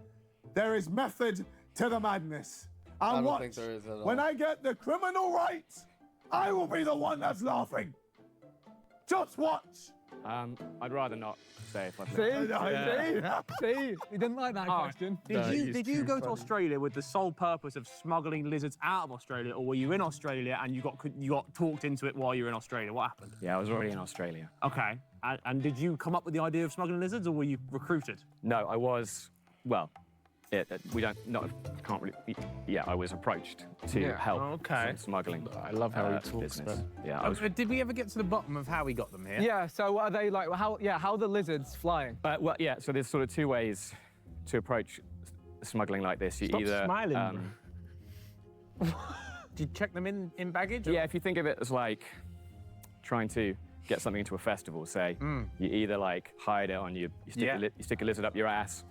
there is method to the madness. I don't think there is at all. When I get the criminal right, I will be the one that's laughing. Just watch. I'd rather not say if I See? He didn't like that question. Did you go to Australia with the sole purpose of smuggling lizards out of Australia, or were you in Australia and you got talked into it while you were in Australia? What happened? Yeah, I was already in Australia. Okay. And did you come up with the idea of smuggling lizards, or were you recruited? No, I was, well, can't really, yeah, I was approached to help some smuggling. I love how he talks. Business. Yeah, Did we ever get to the bottom of how he got them here? Yeah, so are they like, how are the lizards flying? Well, yeah, so there's sort of two ways to approach smuggling like this. You Stop either smiling. Did you check them in baggage? Yeah, if you think of it as like trying to get something into a festival, say, you either like hide it on you stick a lizard up your ass,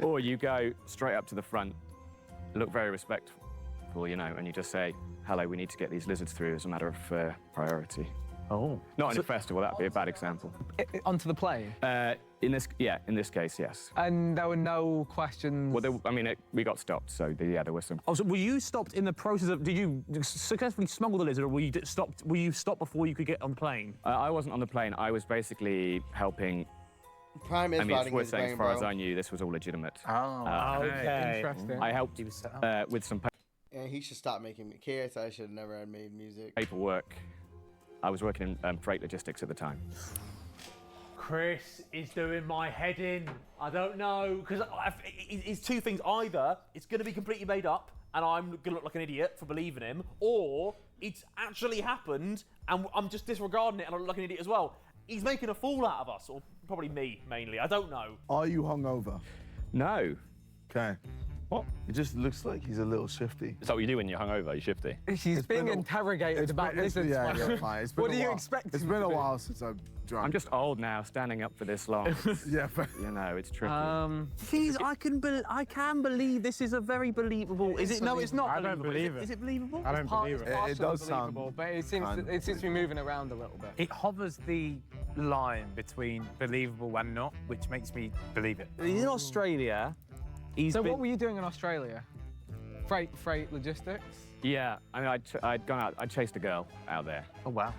or you go straight up to the front, look very respectful, you know, and you just say, hello, we need to get these lizards through as a matter of priority. Oh. Not in a festival, that'd be a bad example. Onto the plane? In this case, yes. And there were no questions? Well, we got stopped, so there were some. Oh, so were you stopped in the process of, did you successfully smuggle the lizard, or were you stopped before you could get on the plane? I wasn't on the plane, I was basically helping. Prime is it's worth saying, as far as I knew, this was all legitimate. Oh, okay. Interesting. I helped with some And he should stop making me. KSI should have never had made music. paperwork. I was working in freight logistics at the time. Chris is doing my head in. I don't know, because it's two things. Either it's going to be completely made up and I'm going to look like an idiot for believing him, or it's actually happened and I'm just disregarding it and I look like an idiot as well. He's making a fool out of us, or probably me mainly. I don't know. Are you hungover? No. Okay. What? It just looks like he's a little shifty. Is that what you do when you're hungover? You're shifty? He's being interrogated about lizards. Yeah, fine. What do you expect? It's been a while since I've drunk. I'm just old now, standing up for this long. Yeah, you know, it's tricky. Please, I can believe this is a very believable. Is it? No, it's not. I don't believe it. Is it believable? I don't believe it. It does sound believable, but it seems to be moving around a little bit. It hovers the line between believable and not, which makes me believe it. In Australia, what were you doing in Australia? Freight logistics? Yeah, I mean, I'd gone out, I chased a girl out there. Oh, wow.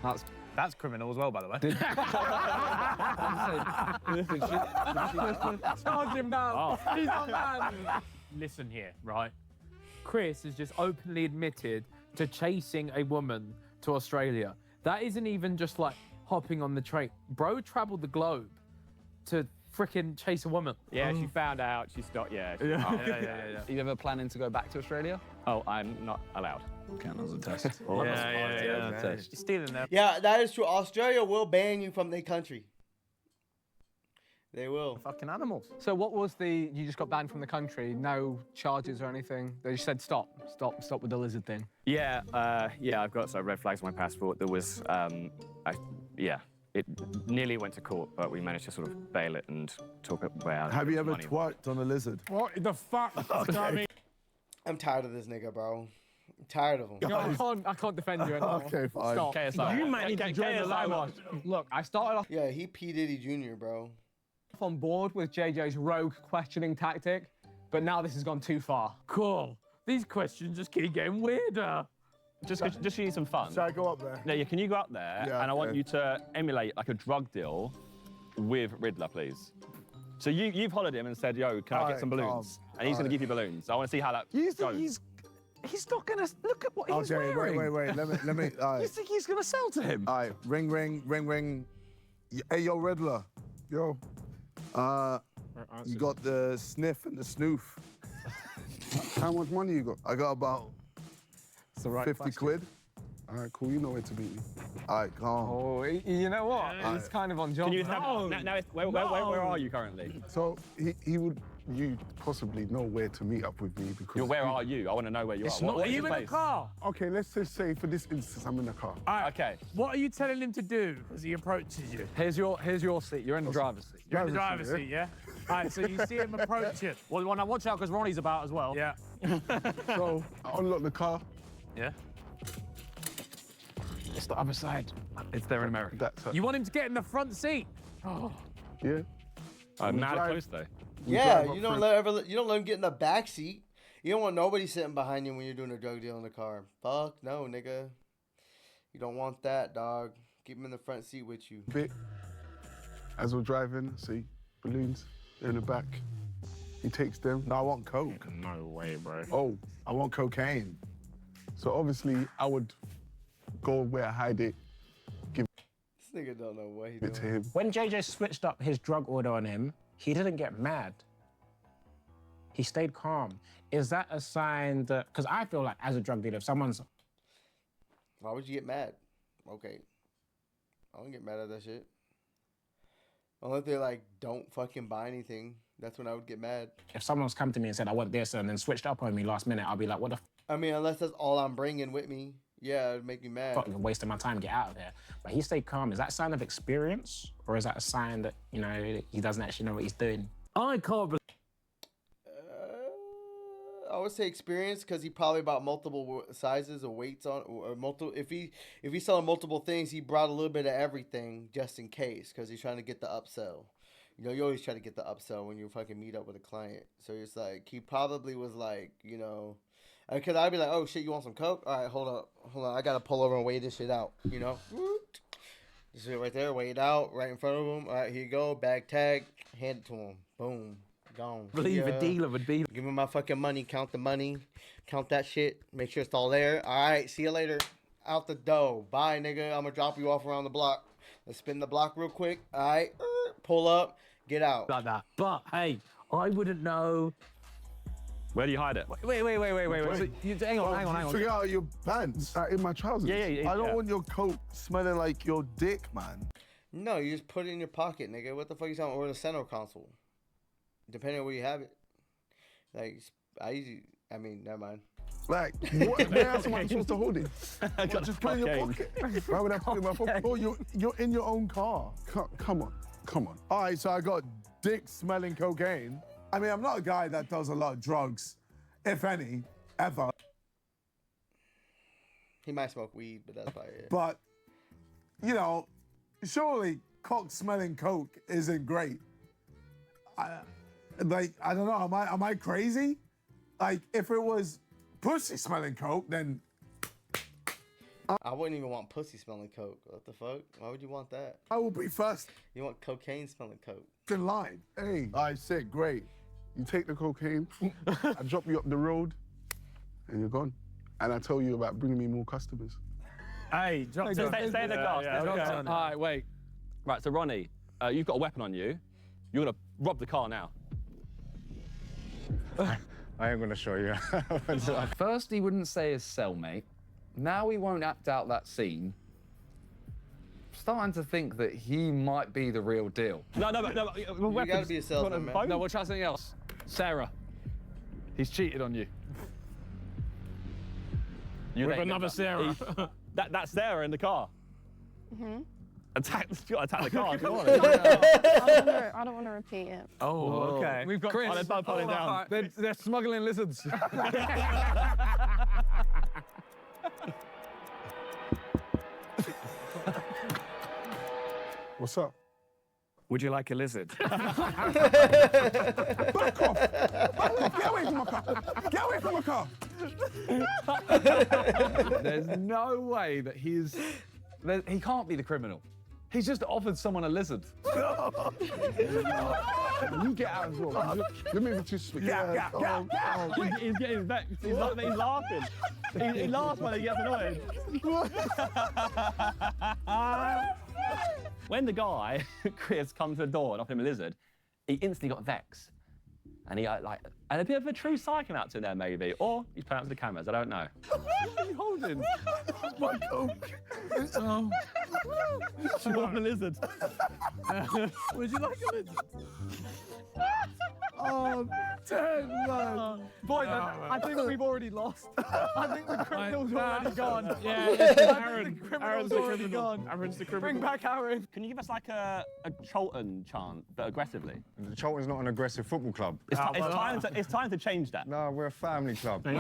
That's criminal as well, by the way. Charge him now. He's on man. Listen here, right? Chris has just openly admitted to chasing a woman to Australia. That isn't even just like hopping on the train. Bro traveled the globe to frickin' chase a woman. Yeah, she found out, she stopped, yeah. Are you ever planning to go back to Australia? Oh, I'm not allowed. Count as a test. Yeah. You're stealing that. Yeah, that is true. Australia will ban you from their country. They will. Fucking animals. So what was you just got banned from the country, no charges or anything? They just said stop with the lizard thing. Yeah, I've got some red flags on my passport. There was, it nearly went to court, but we managed to sort of bail it and talk about. Have you ever twerked on a lizard? What the fuck? Okay. I'm tired of this nigga, bro. I'm tired of him. I can't defend you anymore. Okay, fine. Stop. KSI. You might need to join the line watch. Look, I started off Yeah, he P. Diddy Jr., bro. on board with JJ's rogue questioning tactic, but now this has gone too far. Cool. These questions just keep getting weirder. Just you need some fun. Shall I go up there? Yeah, can you go up there? Yeah, and I want okay. you to emulate like a drug deal with Riddler, please. So you've hollered him and said, yo, can I get some balloons? And he's going to give you balloons. I want to see how that goes. He's not gonna look at what he's wearing. Wait. Let me. All right. You think he's gonna sell to him? All right. Ring. Hey, yo, Riddler. Yo. You got the sniff and the snoof. How much money you got? I got about 50 quid. All right, cool. You know where to meet me. All right, calm. Oh, you know what? He's kind of on job. Can you where are you currently? So you possibly know where to meet up with me because. Where are you? I want to know where you are. Are you in the car? Okay, let's just say for this instance, I'm in the car. All right. Okay. What are you telling him to do as he approaches you? Here's your seat. You're in the driver's seat. You're in the driver's seat, yeah? All right, so you see him approaching. Well, you want to watch out because Ronnie's about as well. Yeah. So I unlock the car. Yeah. It's the other side. It's there in America. That's You want him to get in the front seat? Oh. Yeah. I'm mad close though. Yeah, you don't let him get in the back seat. You don't want nobody sitting behind you when you're doing a drug deal in the car. Fuck no, nigga. You don't want that, dog. Keep him in the front seat with you. As we're driving, see balloons. They're in the back. He takes them. No, I want coke. No way, bro. Oh, I want cocaine. So obviously, I would go where I hide it, give This nigga don't know what he it to doing. him. When JJ switched up his drug order on him, he didn't get mad. He stayed calm. Is that a sign that, because I feel like as a drug dealer, if someone's... Why would you get mad? Okay. I don't get mad at that shit. Unless they like, don't fucking buy anything. That's when I would get mad. If someone's come to me and said, I want this, and then switched up on me last minute, I'll be like, what the f? I mean, unless that's all I'm bringing with me. Yeah, it'd make you mad. Fucking wasting my time, get out of there. But he stayed calm. Is that a sign of experience? Or is that a sign that, you know, he doesn't actually know what he's doing? I can't believe. I would say experience because he probably bought multiple sizes or weights on or multiple. If he's selling multiple things, he brought a little bit of everything just in case because he's trying to get the upsell. You know, you always try to get the upsell when you fucking meet up with a client. So it's like he probably was like, you know, because I'd be like, oh shit, you want some coke? All right, hold on, I gotta pull over and weigh this shit out. You know, this shit right there, weigh it out right in front of him. All right, here you go, bag tag, hand it to him, boom. Gone. Believe a dealer would be. Give me my fucking money. Count the money. Count that shit. Make sure it's all there. All right. See you later. Out the dough. Bye, nigga. I'm gonna drop you off around the block. Let's spin the block real quick. All right. Pull up. Get out. Like that. But hey, I wouldn't know. Where do you hide it? Wait. So hang on. Figure out your pants. In my trousers. Yeah. I don't want your coat smelling like your dick, man. No, you just put it in your pocket, nigga. What the fuck you talking? Or the center console. Depending on where you have it. Like, I mean, never mind. Like, where else am I supposed to hold it? Just put it in your pocket. Why would I put it in my pocket? Oh, you're in your own car. Come on. All right, so I got dick-smelling cocaine. I mean, I'm not a guy that does a lot of drugs, if any, ever. He might smoke weed, but that's about it. But, you know, surely cock-smelling coke isn't great. I don't know, am I crazy? Like, if it was pussy-smelling coke, then... I wouldn't even want pussy-smelling coke. What the fuck? Why would you want that? I will be first. You want cocaine-smelling coke. In line. Hey, I said, great. you take the cocaine, I drop you up the road, and you're gone. And I tell you about bringing me more customers. Hey, stay in the car. All right, wait. Right, so Ronnie, you've got a weapon on you. You're gonna rob the car now. I ain't gonna show you. First, he wouldn't say his cellmate. Now he won't act out that scene. Starting to think that he might be the real deal. No. You gotta be a salesman, man. No, we'll try something else. Sarah, he's cheated on you. With another Sarah. That's Sarah in the car. Mm-hmm. Attack the car. Come on. I don't want to repeat it. Oh, okay. We've got Chris. Chris. Pull it down. They're smuggling lizards. What's up? Would you like a lizard? Back off! Get away from my car! Get away from my car! There's no way that he can't be the criminal. He's just offered someone a lizard. You get out as well. You're moving too sweet. He's getting vexed. He's laughing. He laughs when he gets annoyed. When the guy, Chris, comes to the door and offers him a lizard, he instantly got vexed. And he and a bit of a true psycho out to there, maybe. Or he's playing out to the cameras, I don't know. What are you holding? My coke. Oh. She want a lizard. Would you like a lizard? Oh, damn, man. Boy, I think we've already lost. I think the criminal's already gone. Yeah, Aaron. The criminal's already gone. Aaron's the criminal. Bring back Aaron. Can you give us like a Charlton chant, but aggressively? Charlton's not an aggressive football club. It's time to change that. No, we're a family club. Did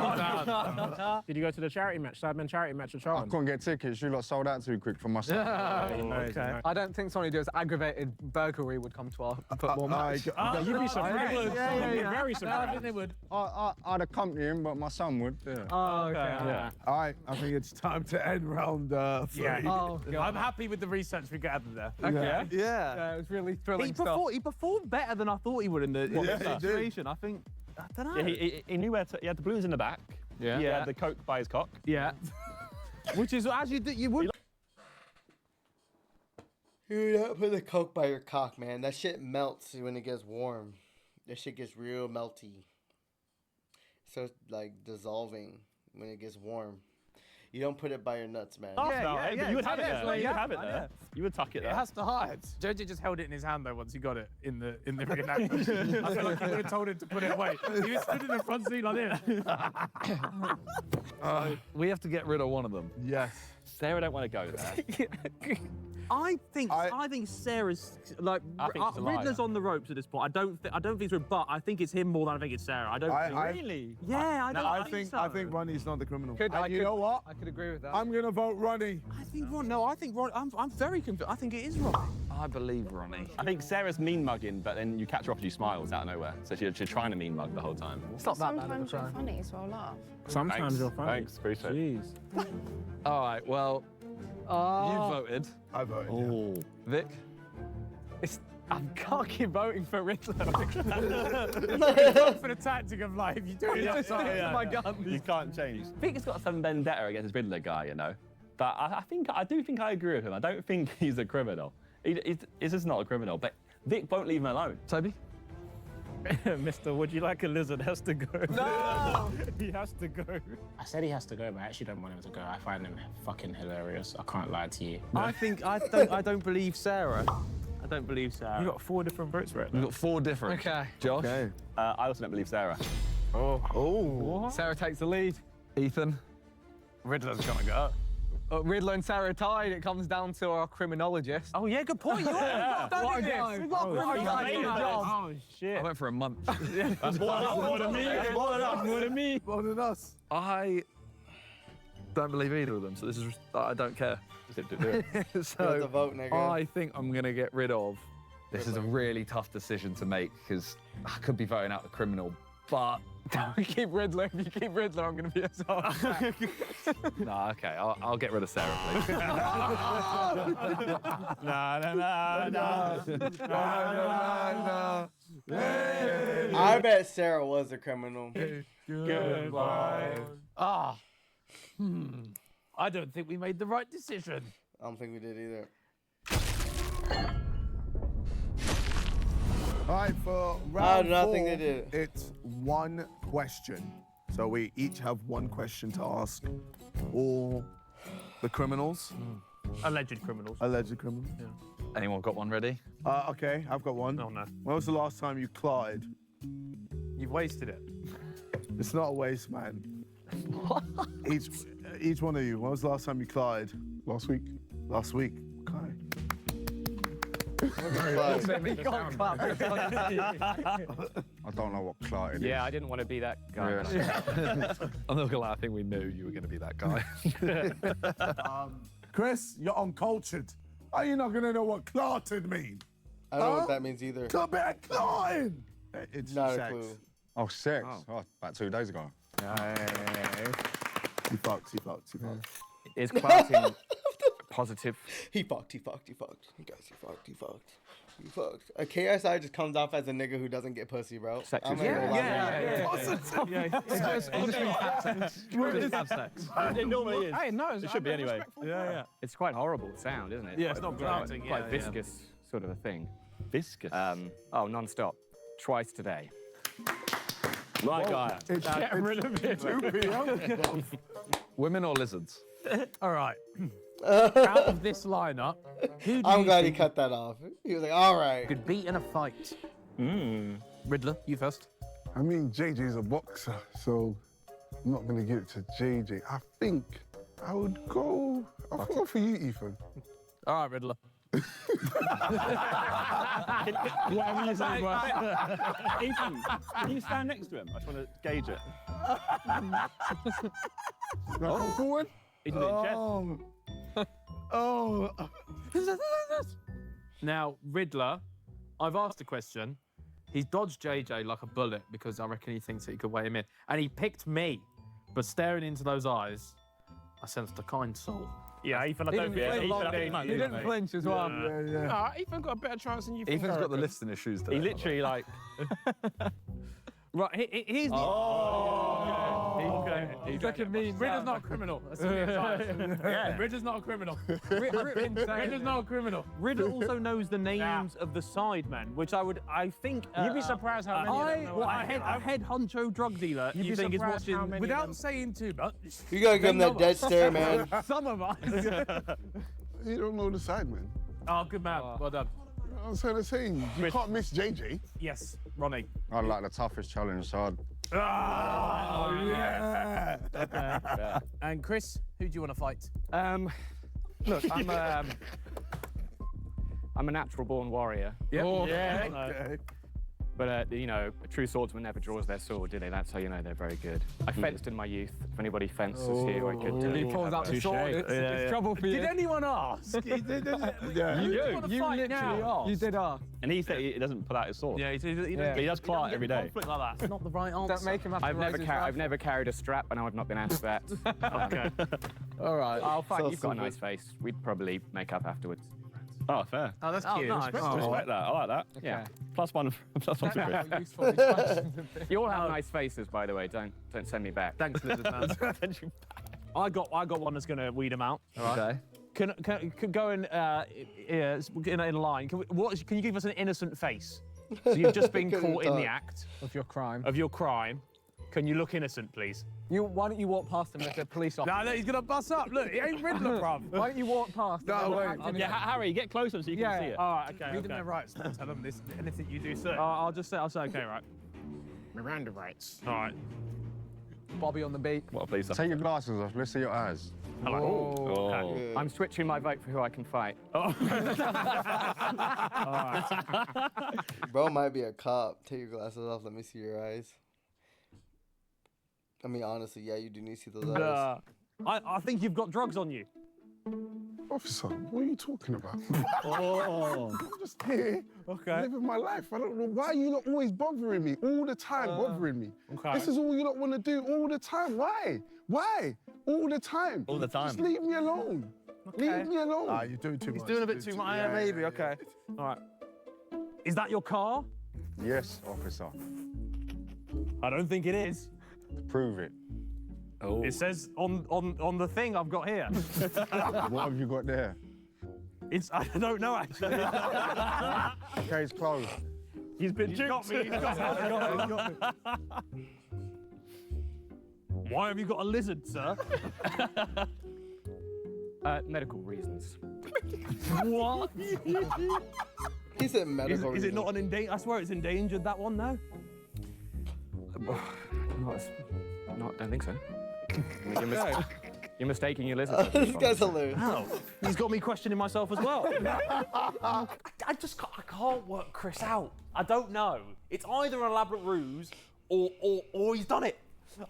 you go to the charity match, Sidemen charity match at I Charlton? couldn't get tickets. You lot sold out too quick for my son. Okay. I don't think somebody who does aggravated burglary would come to our football match. You'd be surprised. Yeah. Very surprised. I think they would. I'd accompany him, but my son would. Yeah. Oh, okay. Yeah. All right, I think it's time to end round 3. Yeah. Oh, God. I'm happy with the research we gathered there. Okay. Yeah. It was really thrilling stuff. He performed better than I thought he would in the situation. I think. I don't know. Yeah, he knew where to. He had the balloons in the back. Yeah. He had the coke by his cock. Yeah. Which is as you would. You don't put the coke by your cock, man. That shit melts when it gets warm. That shit gets real melty. So it's like dissolving when it gets warm. You don't put it by your nuts, man. But you would have it there. You would have it there. You would tuck it there. It has to hide. JJ just held it in his hand though once he got it in the reenactment. I feel like he would have told him to put it away. He was stood in the front seat like this. We have to get rid of one of them. Yes. Sarah don't want to go there. I think Sarah's like I think she's a liar. Riddler's on the ropes at this point. I don't think it's Riddler, but I think it's him more than I think it's Sarah. I don't think Really? Yeah, I think Ronnie's not the criminal. You know what? I could agree with that. I'm gonna vote Ronnie. I think Ron. No, I think Ron. I'm very convinced. I think it is Ronnie. I believe Ronnie. I think Sarah's mean mugging, but then you catch her off and she smiles out of nowhere. So she's trying to mean mug the whole time. It's not that bad. Sometimes you're funny, so I'll laugh. Sometimes you're funny. Thanks, appreciate it. Jeez. All right, well, you voted. I voted. Oh, Vic? I can't keep voting for Riddler. For the tactic of life, you do it. My gun. You can't change. Vic has got some vendetta against this Riddler guy, you know. But I do think I agree with him. I don't think he's a criminal. He's just not a criminal. But Vic won't leave him alone. Toby? Mister, would you like a lizard? Has to go. No! He has to go. I said he has to go, but I actually don't want him to go. I find him fucking hilarious. I can't lie to you. I don't believe Sarah. I don't believe Sarah. You got 4 different votes right We've got 4 different. Okay. Josh? Okay. I also don't believe Sarah. Oh. Sarah takes the lead. Ethan? Riddler's gonna go. Riddler and Sarah tied. It comes down to our criminologist. Oh yeah, good point. You've got a Oh shit! I went for a month. That's more than me. More than us. I don't believe either of them, so this is I don't care. You have to vote, nigga. I think I'm gonna get rid of. This is a really tough decision to make because I could be voting out the criminal, but don't keep Riddler. If you keep Riddler, I'm gonna be a soft. Nah, okay, I'll get rid of Sarah, please. I bet Sarah was a criminal. Goodbye. I don't think we made the right decision. I don't think we did either. All right, for I round do not 4, think they did. It's 1 question. So we each have 1 question to ask all the criminals. Alleged criminals. Alleged criminals. Yeah. Anyone got one ready? Okay, I've got one. Oh no. When was the last time you cried? You've wasted it. It's not a waste, man. Each one of you, when was the last time you cried? Last week. Last week. Okay. I don't know what clotted is. Yeah, I didn't want to be that guy. I'm not gonna lie, I think we knew you were gonna be that guy. Chris, you're uncultured. Are you not gonna know what clotted mean? I don't know what that means either. It's a bit of clotting. It's Not sex. a clue. Oh, sex. Oh, about 2 days ago. He fucked. Is clouting positive? He fucked. He fucked. He fucked. A KSI just comes off as a nigga who doesn't get pussy, bro. Sex I'm is not gonna lie. It normally is. Hey, no, It should be anyway. Yeah. It's quite horrible sound, isn't it? Yeah, it's not quite, granting, quite yeah, viscous sort of a thing. Viscous. Non-stop. Twice today. My guy. It's getting rid of it. 2 p.m. Women or lizards? All right. Out of this lineup, who do I'm you glad he think cut that off. He was like, all right. could beat in a fight? Riddler, you first. I mean, JJ's a boxer, so I'm not going to give it to JJ. I think I would go... I'll go for you, Ethan. All right, Riddler. Whatever you say, bro. Ethan, can you stand next to him? I just want to gauge it. Come forward. Ethan did chest. Now, Riddler, I've asked a question. He's dodged JJ like a bullet because I reckon he thinks that he could weigh him in. And he picked me. But staring into those eyes, I sensed a kind soul. Yeah, Ethan, I He don't didn't think He didn't flinch as well. Nah, Ethan got a better chance than you. Ethan's got the lifts in his shoes today. He literally, like... Right, here's the... Okay. Second means Ridler's not a criminal. That's yeah. Ridler's not a criminal. Ridler's not a criminal. Riddler also knows the names of the sidemen, which I think. You'd be surprised how many. A head honcho drug dealer. You think is watching without saying too much. You gotta give him that dead stare, man. Some of us. You don't know the side, man. Oh, good man. Well done. I'm saying, you can't miss JJ. Yes, Ronnie. I like the toughest challenge, so I'd... Oh, yeah. And Chris, who do you want to fight? Look, I'm a natural-born warrior. Yep. Oh, yeah. Okay. But, you know, a true swordsman never draws their sword, do they? That's how you know they're very good. I fenced in my youth. If anybody fences here, I could... He pulls out the sword. It's trouble for you. Did anyone ask? You literally asked. You did ask. And he said he doesn't pull out his sword. Yeah, But he does pull out every day. Conflict like that. It's not the right answer. Don't make him have to I've never carried a strap, and I've not been asked that. Okay. All right. I'll fight. You've got a nice face. We'd probably make up afterwards. Oh, fair. Oh, that's cute. Nice. Respect that. I like that. Okay. Yeah. +1 to Chris. You all have nice faces, by the way. Don't send me back. Thanks, Lizard Man. I got one that's gonna weed him out. Okay. Can go in in line. Can you give us an innocent face? So you've just been caught in the act of your crime. Can you look innocent, please? Why don't you walk past him like a police officer? No, he's gonna bust up. Look, he ain't Riddler, bruv. Why don't you walk past? No, wait. Yeah, Harry, get closer so you can see it. All right, okay. Read them their rights. Don't tell them this. Anything you do, sir. I'll say okay, right. Miranda rights. All right. Bobby on the beat. What a police officer. Take your glasses off. Let's see your eyes. Hello. Oh. Okay. I'm switching my vote for who I can fight. Bro might be a cop. Take your glasses off. Let me see your eyes. I mean, honestly, yeah, you do need to see those eyes. I think you've got drugs on you. Officer, what are you talking about? Oh. I'm just here, living my life. I don't know why you not always bothering me all the time, bothering me. Okay. This is all you not want to do all the time. Why? Why? All the time. All the time. Just leave me alone. Leave me alone. Ah, you're doing too much. He's doing a bit too much. Yeah, Maybe. Okay. All right. Is that your car? Yes, officer. I don't think it is. Prove it. Oh. It says on the thing I've got here. What have you got there? I don't know actually. Case closed. He's got me. He's got me. Why have you got a lizard, sir? Medical reasons. What? He said medical Is it not an endangered? I swear it's endangered, that one, though. No, I don't think so. You're mistaking your lizard. This guy's hilarious. Wow. He's got me questioning myself as well. I can't work Chris out. I don't know. It's either an elaborate ruse or he's done it.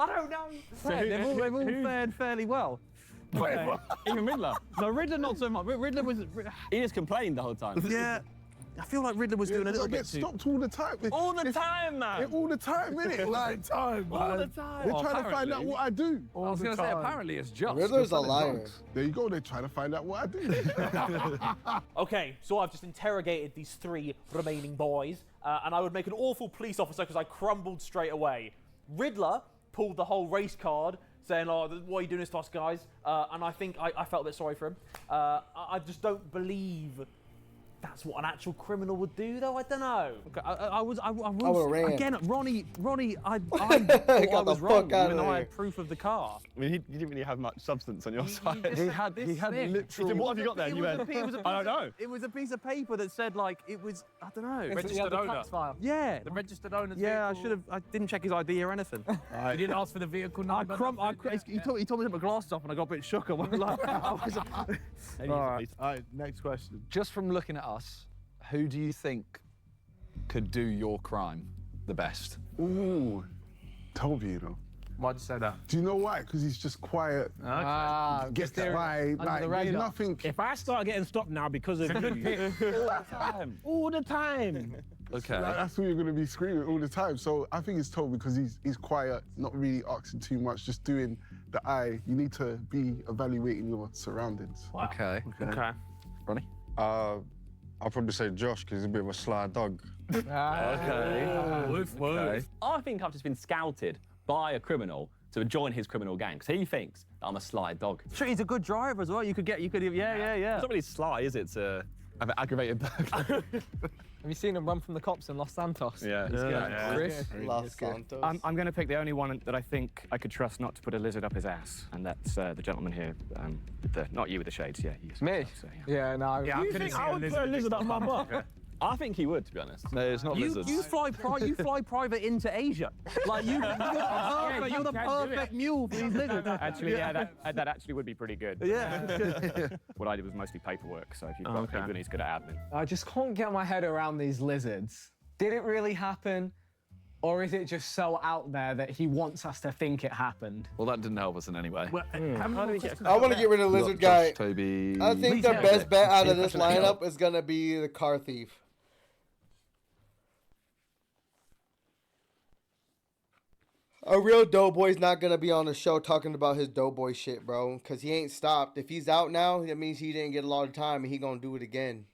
I don't know. They've all fared fairly well. Even Riddler? No, Riddler not so much. Riddler was... He just complained the whole time. Yeah. I feel like Riddler was doing a little bit too... stopped all the time. All the time, man. All the time, innit? Like, time, man. All the time. They're trying to find out what I do. I was going to say, apparently it's just. Riddler's a liar. There you go. They're trying to find out what I do. Okay, so I've just interrogated these 3 remaining boys, and I would make an awful police officer because I crumbled straight away. Riddler pulled the whole race card, saying, "Oh, why are you doing this to us, guys?" And I think I felt a bit sorry for him. I just don't believe that's what an actual criminal would do, though. I don't know. Okay, I will ran. again, Ronnie, I thought I was wrong, even though I had proof of the car. I mean, you didn't really have much substance on your side. He had literal. So what have you got there? You went, I don't know. It was a piece of paper that said, like, it was, I don't know. Registered owner. File. Yeah. The registered owner's Yeah, vehicle. I didn't check his ID or anything. You didn't ask for the vehicle number. He told me to put my glasses off and I got a bit shook. I was like, All right, next question. Just from looking at us, who do you think could do your crime the best? Ooh, Toby, you know. Why'd you say that? Do you know why? Because he's just quiet. Gets the vibe. under Like, the there's radar. nothing. If I start getting stopped now because of you, all the time. Okay. That's what you're going to be screaming all the time. So I think it's Toby because he's quiet, not really asking too much, just doing the eye. You need to be evaluating your surroundings. Wow. Okay. Ronnie? I'll probably say Josh because he's a bit of a sly dog. Okay. I think I've just been scouted by a criminal to join his criminal gang because he thinks that I'm a sly dog. Sure, he's a good driver as well. You could, yeah. It's not really sly, is it? To have an aggravated burglary. Have you seen him run from the cops in Los Santos? Yeah. Chris? Los Santos. I'm going to pick the only one that I think I could trust not to put a lizard up his ass, and that's the gentleman here. Not you with the shades, yeah. Me? So, Yeah, no. You think I would put a lizard up my butt? I think he would, to be honest. No, it's not lizards. You fly private into Asia. Like you're the perfect mule for these lizards. Actually, yeah, that actually would be pretty good. Yeah. What I did was mostly paperwork, so if you've got people, he's good at admin. I just can't get my head around these lizards. Did it really happen? Or is it just so out there that he wants us to think it happened? Well, that didn't help us in any way. Well, I want to get rid of the lizard guy. Toby. I think the best bet out of this lineup is going to be the car thief. A real doughboy's not going to be on the show talking about his doughboy shit, bro. Because he ain't stopped. If he's out now, that means he didn't get a lot of time and he going to do it again.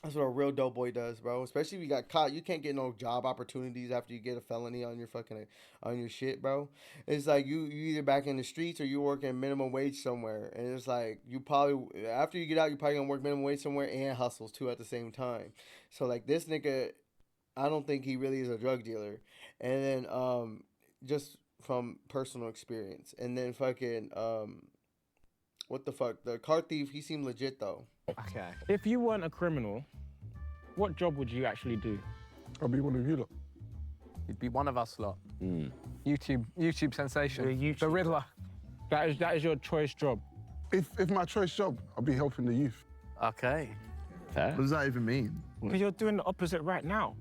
That's what a real doughboy does, bro. Especially if you got caught. You can't get no job opportunities after you get a felony on your shit, bro. It's like you either back in the streets or you working minimum wage somewhere. And it's like you probably, after you get out, you probably going to work minimum wage somewhere and hustles too at the same time. So like this nigga, I don't think he really is a drug dealer. And then just from personal experience. And then fucking what the fuck? The car thief, he seemed legit though. Okay. If you weren't a criminal, what job would you actually do? I'll be one of you lot. You'd be one of us lot. YouTube sensation. The Riddler. That is your choice job. If my choice job, I'll be helping the youth. Okay. Fair. What does that even mean? Because you're doing the opposite right now.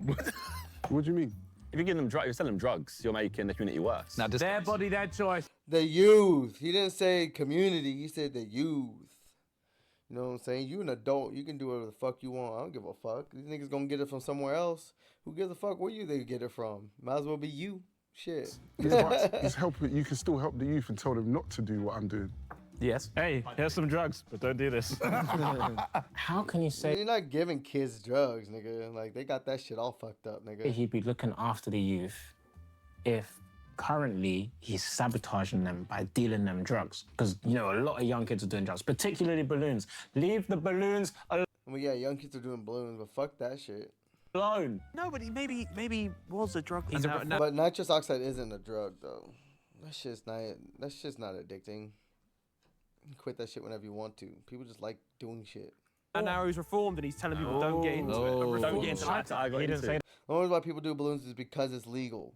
What do you mean? If you're giving them you're selling them drugs, you're making the community worse. Now, Their body, their choice. The youth. He didn't say community. He said the youth. You know what I'm saying? You an adult. You can do whatever the fuck you want. I don't give a fuck. These niggas gonna get it from somewhere else. Who gives a fuck where they get it from? Might as well be you. Shit. Yeah, but it's helping. You can still help the youth and tell them not to do what I'm doing. Yes. Hey, here's some drugs, but don't do this. How can you say You're not giving kids drugs, nigga. Like, they got that shit all fucked up, nigga. he'd be looking after the youth if currently he's sabotaging them by dealing them drugs? Because, you know, a lot of young kids are doing drugs, particularly balloons. Leave the balloons alone. Well, yeah, young kids are doing balloons, but fuck that shit. Alone. No, but he maybe was a drug. But nitrous oxide isn't a drug, though. That's just not addicting. You quit that shit whenever you want to. People just like doing shit. And now he's reformed and he's telling people don't get into it. Don't get into that. I got into it. The only reason why people do balloons is because it's legal.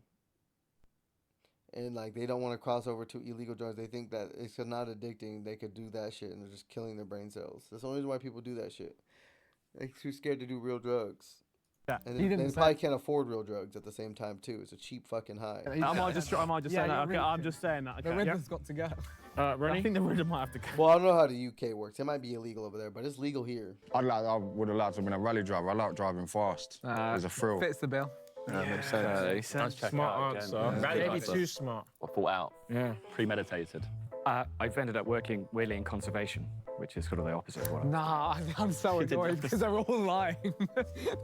And like they don't want to cross over to illegal drugs. They think that it's not addicting. They could do that shit and they're just killing their brain cells. That's the only reason why people do that shit. They're too scared to do real drugs. Yeah. And they probably can't afford real drugs at the same time too. It's a cheap fucking high. Am I just saying that? Okay, I'm just saying that. Okay. The Riddler's got to go. I think the Riddler might have to go. Well, I don't know how the UK works. It might be illegal over there, but it's legal here. I would have liked to have been a rally driver. I like driving fast. There's a thrill. Fits the bill. Smart answer. Maybe too smart. Or thought out. Yeah. Premeditated. I've ended up working really in conservation, which is sort of the opposite of what Nah, I'm so annoyed because they're all lying.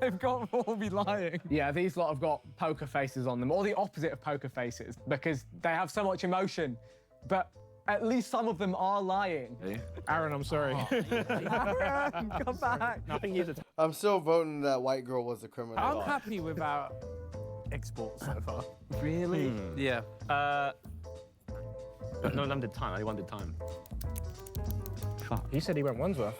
They've got to all be lying. Yeah, these lot have got poker faces on them, or the opposite of poker faces, because they have so much emotion. But at least some of them are lying. Aaron, I'm sorry. Aaron, come back. I'm still voting that white girl was the criminal. I'm happy with our exports so far. Really? Yeah. No, none did time. Only one did time. Fuck. He said he went Wandsworth.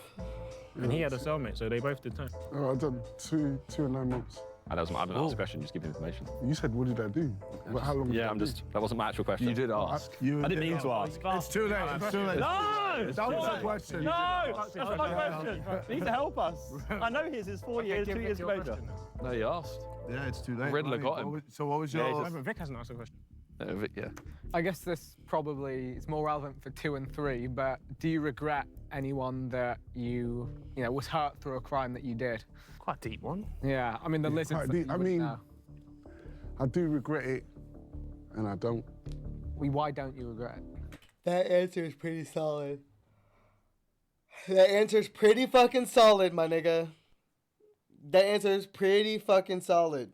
And he had a cellmate, so they both did time. Oh, I've done 2 and 9 months. I didn't ask a question, just give information. You said, what did I do? How long? Yeah, that wasn't my actual question. You did ask. I didn't mean to ask. It's too late. It's too late. No! That was a question. No! That's my question. You need to help us. I know his is 4 years, 2 years later. No, you asked. Yeah, it's too late. Riddler got him. So what was your... Vic hasn't asked a question. Yeah. I guess this probably is more relevant for 2 and 3, but do you regret anyone that you know, was hurt through a crime that you did? Quite a deep one. Yeah, I mean, the lizards. I mean, I do regret it, and I don't. Why don't you regret it? That answer is pretty solid. That answer is pretty fucking solid, my nigga. That answer is pretty fucking solid.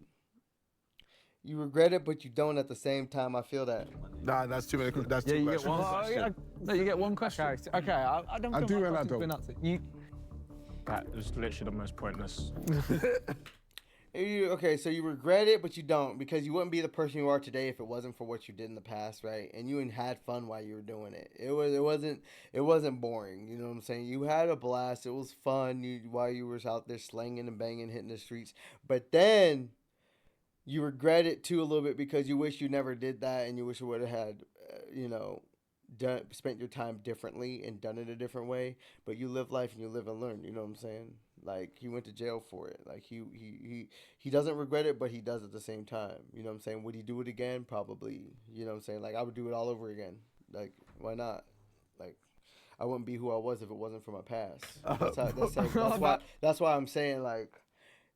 You regret it, but you don't at the same time. I feel that. Nah, that's too many. That's Yeah, too you much. get one question. No, you get one question. Okay, I don't I feel do my and I question's been don't. answered. You, That was literally the most pointless. Okay, so you regret it, but you don't, because you wouldn't be the person you are today if it wasn't for what you did in the past, right? And you had fun while you were doing it. It wasn't boring. You know what I'm saying? You had a blast. It was fun while you were out there slanging and banging, hitting the streets. But then you regret it too a little bit because you wish you never did that, and you wish you would have had, spent your time differently and done it a different way. But you live life and you live and learn. You know what I'm saying? Like, he went to jail for it. Like, he doesn't regret it, but he does at the same time. You know what I'm saying? Would he do it again? Probably. You know what I'm saying? Like, I would do it all over again. Like, why not? Like, I wouldn't be who I was if it wasn't for my past. That's why I'm saying, like,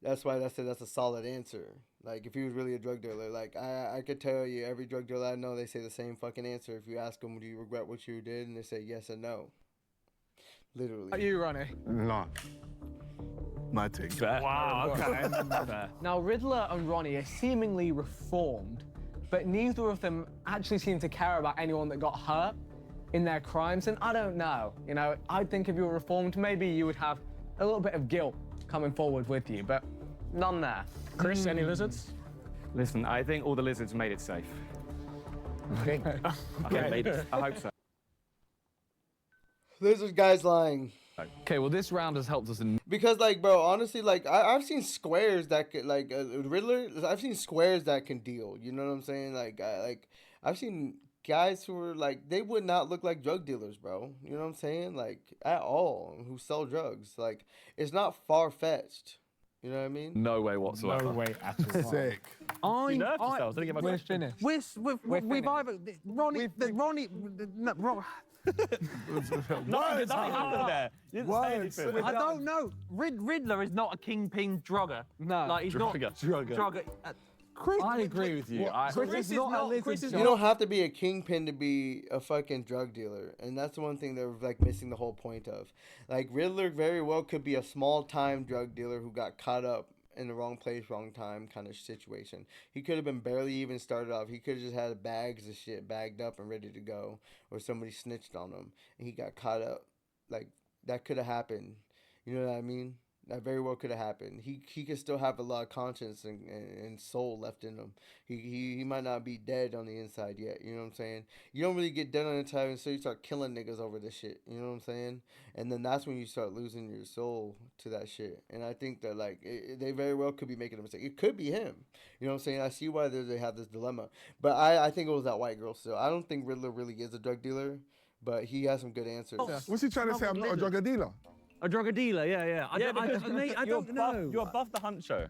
that's a solid answer. Like, if he was really a drug dealer, like, I could tell you every drug dealer I know, they say the same fucking answer. If you ask them, do you regret what you did? And they say yes and no. Literally. Are you, Ronnie? No. My take. Wow, okay. Now, Riddler and Ronnie are seemingly reformed, but neither of them actually seem to care about anyone that got hurt in their crimes. And I don't know. You know, I think if you were reformed, maybe you would have a little bit of guilt coming forward with you, but none there. Chris, any lizards? Listen, I think all the lizards made it safe. Okay. I hope so. Lizard guy's lying. Okay, well, this round has helped us in. Because, like, bro, honestly, like, I've seen squares that could, like, Riddler, I've seen squares that can deal. You know what I'm saying? Like, I've seen guys who are, like, they would not look like drug dealers, bro. You know what I'm saying? Like, at all, who sell drugs. Like, it's not far-fetched. You know what I mean? No way whatsoever. No way at all. Sick. You nerfed yourselves. Didn't get my We're question. finished. We've either Ronnie. Nothing happened there. You didn't say anything. I don't know. Riddler is not a kingpin drugger. No. Like, he's Drugger. not drugger. I agree with you. Chris is not a lizard. You don't have to be a kingpin to be a fucking drug dealer. And that's one thing they're, like, missing the whole point of. Like, Riddler very well could be a small-time drug dealer who got caught up in the wrong place, wrong time kind of situation. He could have been barely even started off. He could have just had bags of shit bagged up and ready to go. Or somebody snitched on him. And he got caught up. Like, that could have happened. You know what I mean? That very well could have happened. He could still have a lot of conscience and soul left in him. He might not be dead on the inside yet. You know what I'm saying? You don't really get dead on the inside until you start killing niggas over this shit. You know what I'm saying? And then that's when you start losing your soul to that shit. And I think that, like, they very well could be making a mistake. It could be him. You know what I'm saying? I see why they have this dilemma. But I think it was that white girl still. I don't think Riddler really is a drug dealer, but he has some good answers. What's he trying to say? I'm not a drug dealer. A drug dealer, yeah. I don't know. You're above the hunt show,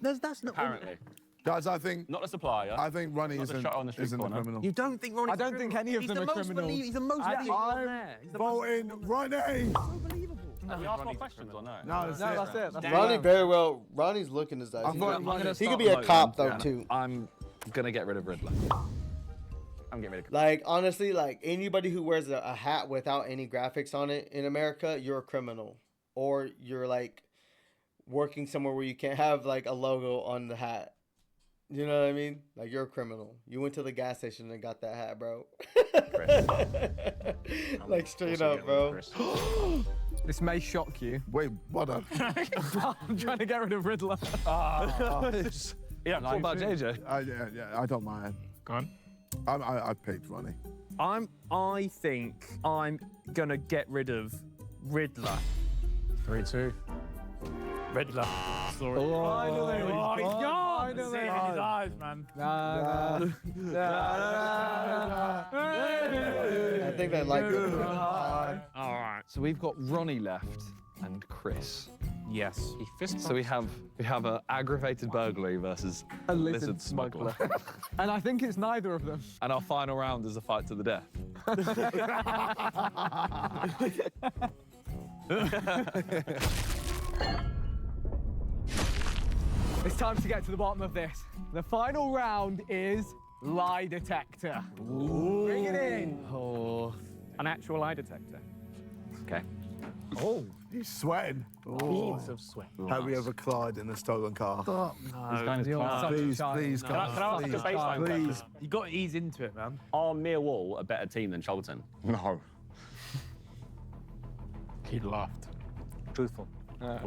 That's not. apparently. Guys, I think Not the supplier. Ronnie Not the isn't shot on the street the corner. criminal. You don't think Ronnie's I don't think any of them are criminals. He's the most believable one there. He's the most Voting Ronnie. We asked more questions or no? No, that's it. That's Ronnie very well. Ronnie's looking his eyes. He could be a cop though too. I'm gonna get rid of Riddler. I'm getting rid of. Like, honestly, like, anybody who wears a hat without any graphics on it in America, you're a criminal. Or you're, like, working somewhere where you can't have, like, a logo on the hat. You know what I mean? Like, you're a criminal. You went to the gas station and got that hat, bro. Like, straight up, bro. This may shock you. Wait, what up? I'm trying to get rid of Riddler. Yeah, what about JJ? Yeah, I don't mind. Go on. I picked Ronnie. I think I'm gonna get rid of Riddler. 3-2. Riddler. Sorry. Oh, he's gone. Finally. See it in his eyes, man. I think they like it. All right. So we've got Ronnie left and Chris. Yes. So we have an aggravated burglary versus A lizard smuggler. And I think it's neither of them. And our final round is a fight to the death. It's time to get to the bottom of this. The final round is lie detector. Bring it in. Oh. An actual lie detector. Okay. Oh, he's sweating. beads of sweat. Have we ever clawed in a stolen car? No, Please, please, Can I ask a baseline please. question? You got to ease into it, man. Are Millwall a better team than Charlton? No. He laughed. Truthful. No,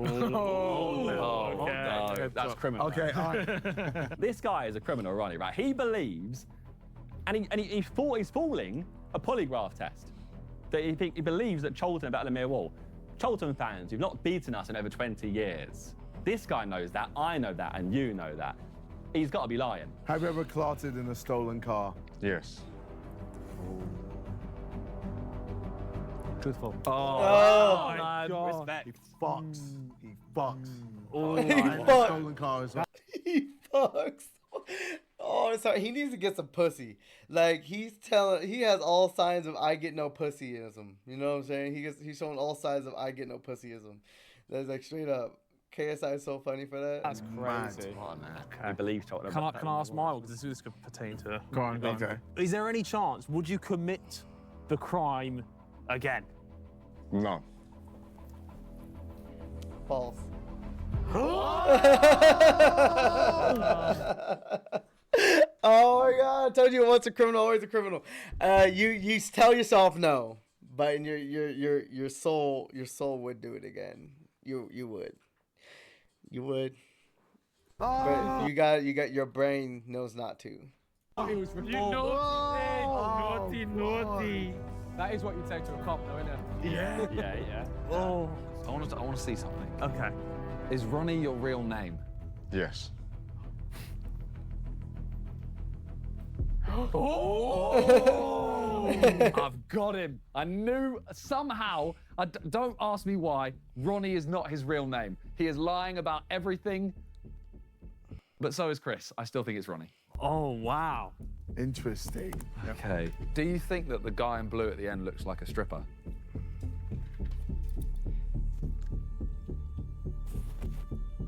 that's criminal. Okay, all right. This guy is a criminal, Ronnie, right? He believes, and he's fooling a polygraph test. That he believes that Charlton are better than Millwall. Charlton fans, you've not beaten us in over 20 years. This guy knows that, I know that, and you know that. He's got to be lying. Have you ever clotted in a stolen car? Yes. Truthful. Oh, man. Respect. He fucks. He fucks. Oh, he fucks. Stolen car as well. He fucks. Oh, sorry. He needs to get some pussy. Like he has all signs of I get no pussyism. You know what I'm saying? He's showing all signs of I get no pussyism. That's like straight up. KSI is so funny for that. That's crazy. Come on, man. He believes Charlton. Can I ask Miles, because this could pertain to... Go on. Okay. Is there any chance, would you commit the crime again? No. False. Oh my God! I told you once a criminal, always a criminal. You tell yourself no, but in your soul would do it again. You would. But you got your brain knows not to. It was naughty. That is what you'd say to a cop, though, isn't it? Yeah. Oh. I want to see something. Okay. Is Ronnie your real name? Yes. Oh! I've got him. I knew somehow. Don't ask me why. Ronnie is not his real name. He is lying about everything. But so is Chris. I still think it's Ronnie. Oh, wow. Interesting. Okay. Do you think that the guy in blue at the end looks like a stripper?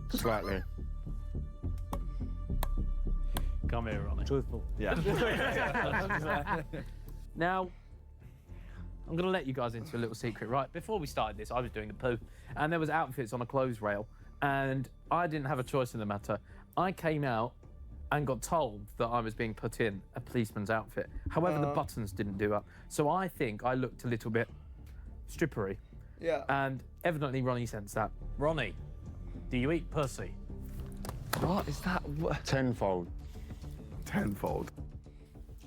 Slightly. Come here, Ronnie. Truthful. Yeah. Now, I'm going to let you guys into a little secret, right? Before we started this, I was doing a poo, and there was outfits on a clothes rail, and I didn't have a choice in the matter. I came out and got told that I was being put in a policeman's outfit. However, the buttons didn't do up. So I think I looked a little bit strippery. Yeah. And evidently Ronnie sensed that. Ronnie, do you eat pussy? What is that? Tenfold. Tenfold.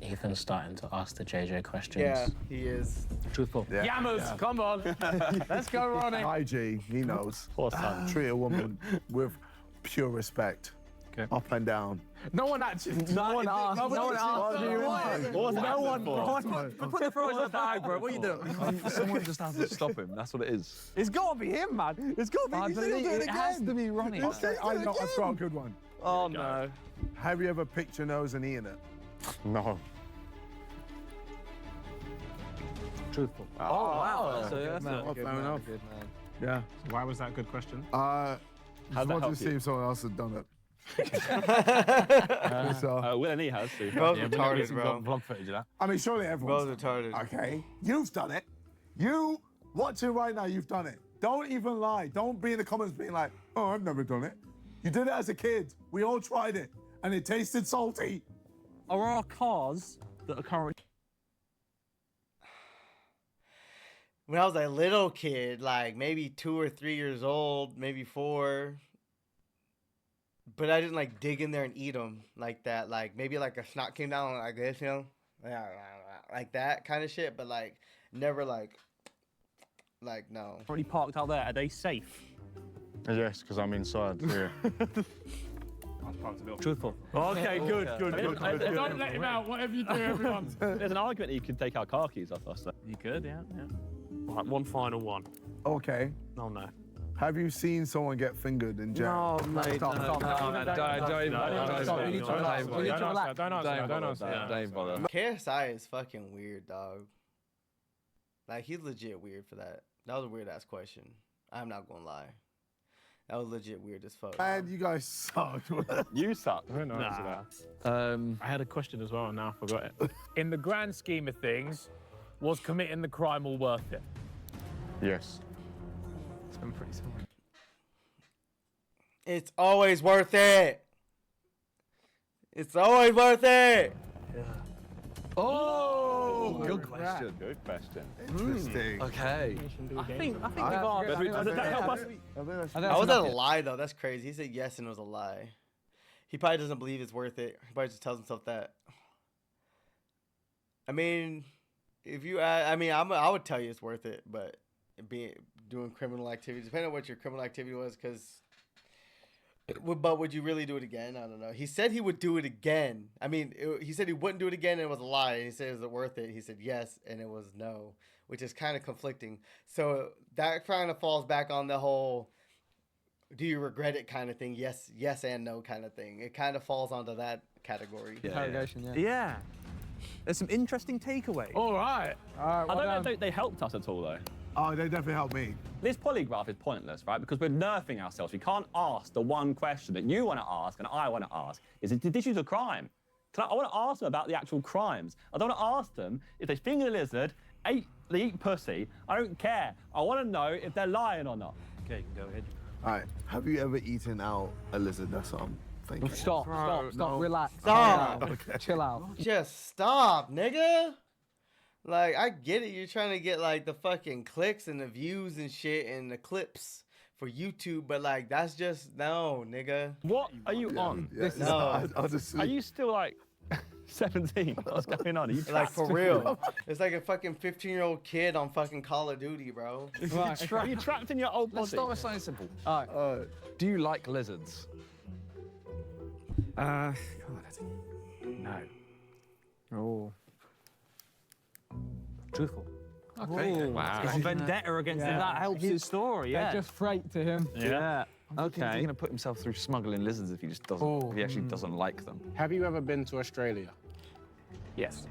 Ethan's starting to ask the JJ questions. Yeah, he is. Truthful. Yeah. Yammers, come on. Let's go, Ronnie. IG, he knows. Poor son. Treat a woman with pure respect. Okay. Up and down. No one actually. No one asked. No one asked you. No one. Put the phone in the bag, bro. What are you doing? Someone just has to stop him. That's what it is. It's got to be him, man. It's got to be. I He said he'll believe do it it has again. to be Ronnie. Okay, I've got a good one. Oh, no. Have you ever picked your nose and eaten it? No. Truthful. Oh, wow. fair enough. Good man. Yeah. Why was that a good question? Just that wanted to help see you? if someone else had done it. So, Will and he has to. Bro's Yeah, retarded, we've bro. got vlog footage of that. I mean, surely Bro's everyone's retarded. Okay, you've done it. You watching right now, you've done it. Don't even lie. Don't be in the comments being like, oh, I've never done it. You did it as a kid. We all tried it, and it tasted salty. Are our cars that are currently... When I was a little kid, like maybe 2 or 3 years old, maybe 4. But I didn't like dig in there and eat them like that. Like maybe like a snot came down like this, you know, like that kind of shit. But like never like no. Already parked out there, are they safe? Yes, because I'm inside. Yeah. Truthful. Okay, good. Don't let him out. Whatever you do, everyone. There's an argument that you could take our car keys off us. You could, yeah. Right, one final one. Okay. Oh, no. Have you seen someone get fingered in jail? No, mate. Stop. Don't answer. KSI is fucking weird, dog. Like he's legit weird for that. That was a weird ass question. I'm not gonna lie. That was legit weird as fuck. Man, you guys suck. You suck. I had a question as well, and now I forgot it. In the grand scheme of things, was committing the crime all worth it? Yes. I'm pretty sorry. It's always worth it. It's always worth it. Yeah. Oh, good question. Good question. Interesting. Okay. I think we've answered. Does that help us? That was a lie, though. That's crazy. He said yes and it was a lie. He probably doesn't believe it's worth it. He probably just tells himself that. I mean, if you, I would tell you it's worth it, but doing criminal activities, depending on what your criminal activity was, because. But would you really do it again? I don't know. He said he would do it again. I mean, he said he wouldn't do it again, and it was a lie. He said, is it worth it? He said yes, and it was no, which is kind of conflicting. So that kind of falls back on the whole, do you regret it kind of thing? Yes and no kind of thing. It kind of falls onto that category. Interrogation, Yeah. There's some interesting takeaways. All right. I don't know if they helped us at all, though. Oh, they definitely helped me. This polygraph is pointless, right? Because we're nerfing ourselves. We can't ask the one question that you want to ask and I want to ask. Did they choose a crime? I want to ask them about the actual crimes. I don't want to ask them if they fingered a lizard, they eat pussy. I don't care. I want to know if they're lying or not. Okay, you can go ahead. All right. Have you ever eaten out a lizard? That's what I'm thinking. Stop, relax. Stop. Okay. Chill out. Just stop, nigga. Like, I get it. You're trying to get, like, the fucking clicks and the views and shit and the clips for YouTube, but, like, that's just, no, nigga. What are you on? No. Are you still, like, 17? What's going on? Are you Like, for real. It's like a fucking 15-year-old kid on fucking Call of Duty, bro. Are you trapped in your old body? Let's start with something simple. All right. Do you like lizards? God, No. oh. Truthful. Okay. Wow. It's vendetta against him. That helps his story, yeah. They're just freight to him. Yeah. Okay. He's going to put himself through smuggling lizards if he just doesn't. If he actually doesn't like them. Have you ever been to Australia? Yes.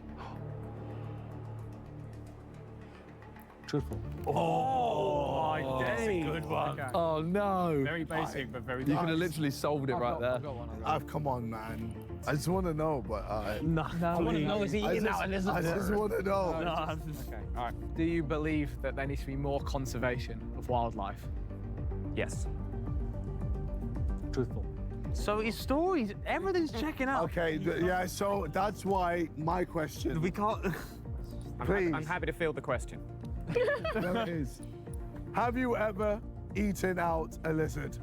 Truthful. Oh, that's a good one. Okay. Oh no. Very basic, but very You could have literally solved it right there. Come on, man. I just want to know, but No, I want to know, is he eating out a I lizard? just want to know. Okay. All right. Do you believe that there needs to be more conservation of wildlife? Yes. Truthful. So his stories, everything's checking out. Okay, yeah, so that's why my question. We can't. Please. I'm happy to field the question. There is. Have you ever eaten out a lizard?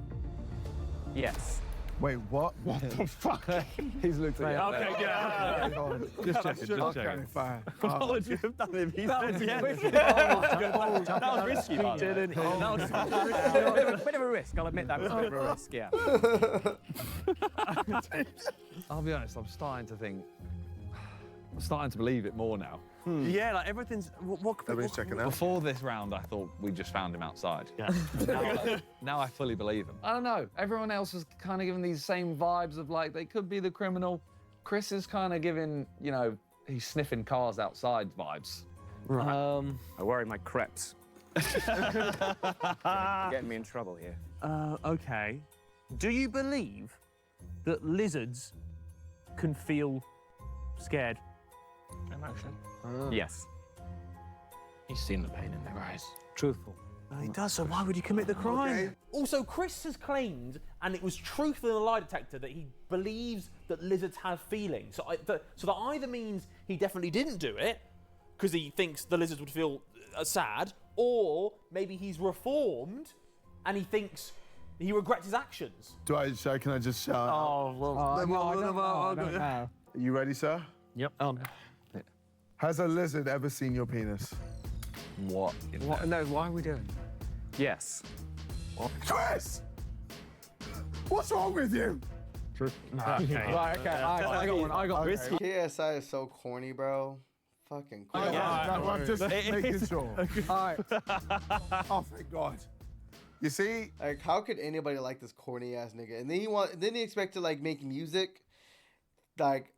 Yes. Wait, what? What the fuck? He's looked at you. Okay, yeah. Just checking. Okay, fine. What would you have done if he said yes? That was risky, man. Didn't. That was A bit of a risk, I'll admit that was a bit of a risk, yeah. I'll be honest. I'm starting to believe it more now. Yeah, like everything's. Everybody's checking out. Before this round, I thought we just found him outside. Yeah. Now I fully believe him. I don't know. Everyone else is kind of giving these same vibes of like they could be the criminal. Chris is kind of giving, you know, he's sniffing cars outside vibes. Right. I worry my creps. Getting me in trouble here. Okay. Do you believe that lizards can feel scared? Emotion. Yes. He's seen the pain in their eyes. Truthful. He does, so why would he commit the crime? Also, Chris has claimed, and it was truthful in the lie detector, that he believes that lizards have feelings. So, that either means he definitely didn't do it, because he thinks the lizards would feel sad, or maybe he's reformed, and he thinks he regrets his actions. Can I just shout? Oh, well. I don't know. You ready, sir? Yep. Has a lizard ever seen your penis? What? No, why are we doing? Yes. Chris! What's wrong with you? Okay. Right, okay, I got one. I got one. KSI is so corny, bro. Fucking corny. No, I'm just making sure. All right. Oh, thank God. You see? Like, how could anybody like this corny ass nigga? And then he expect to like make music, like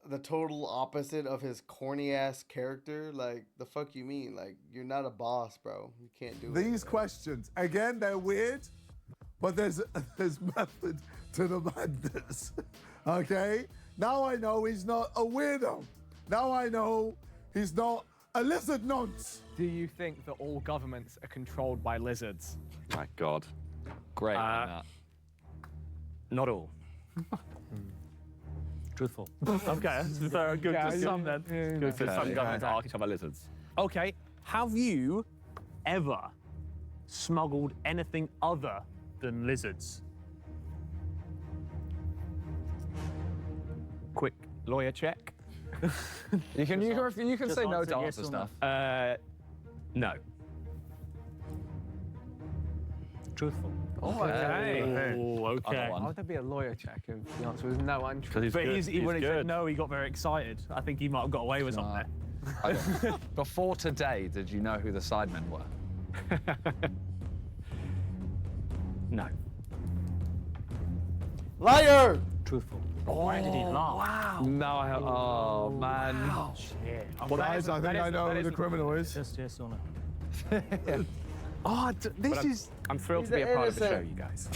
the total opposite of his corny ass character. Like, the fuck you mean? Like, you're not a boss, bro. You can't do These questions, again, they're weird, but there's method to the madness. Okay? Now I know he's not a weirdo. Now I know he's not a lizard nonce. Do you think that all governments are controlled by lizards? My God. Great on that. Not all. Truthful. Okay, that's very good. Yeah, Good. some then. Good. Because some governments are controlled by lizards. Okay, have you ever smuggled anything other than lizards? Quick lawyer check. You can say no to yes answer or stuff. No. Truthful. Oh, okay. Oh, okay. Why would there be a lawyer check if the answer was no? I'm But when he said no, he got very excited. I think he might have got away with something there. Okay. Before today, did you know who the sidemen were? No. Liar! Truthful. Why did he laugh? Wow. No, I have. Oh, man. Wow. Shit. Well, guys, I think I know who the criminal is. Yes or no? Oh, this is. I'm thrilled to be a part of the show, you guys.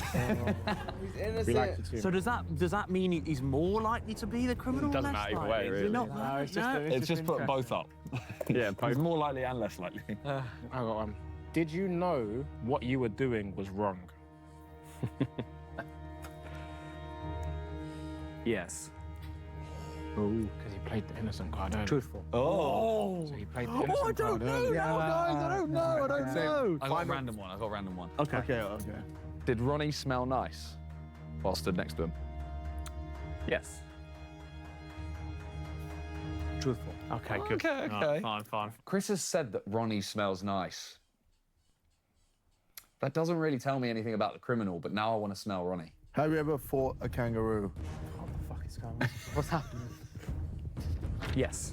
He's innocent. We like to so does that mean he's more likely to be the criminal? It doesn't matter either way, really. No, It's just put both up. Yeah, He's more likely and less likely. I got one. Did you know what you were doing was wrong? Yes. Oh, because he played the innocent card earlier. Truthful. Oh. So he played the innocent card earlier. guys. I don't know. I got a random one. Okay. Okay. Did Ronnie smell nice while stood next to him? Yes. Truthful. Okay, good. Okay. Fine. Chris has said that Ronnie smells nice. That doesn't really tell me anything about the criminal, but now I want to smell Ronnie. Have you ever fought a kangaroo? What the fuck is going on? What's happening? Yes.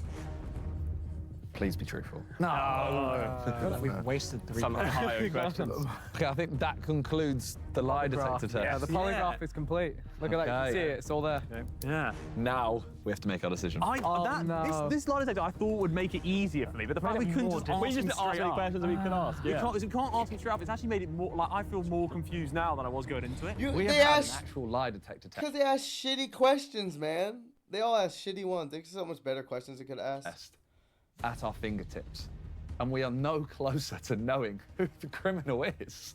Please be truthful. We've wasted 3 Some higher questions. Okay, I think that concludes the lie detector test. Yeah, the polygraph is complete. Look at that, you can see it, it's all there. Yeah. Now we have to make our decision. This lie detector I thought would make it easier for me, but the fact we couldn't just ask him straight up. questions that we can ask. We can't ask him straight up. It's actually made it more like I feel more confused now than I was going into it. We have had an actual lie detector test. Because they ask shitty questions, man. They all ask shitty ones. There's so much better questions they could ask. At our fingertips. And we are no closer to knowing who the criminal is.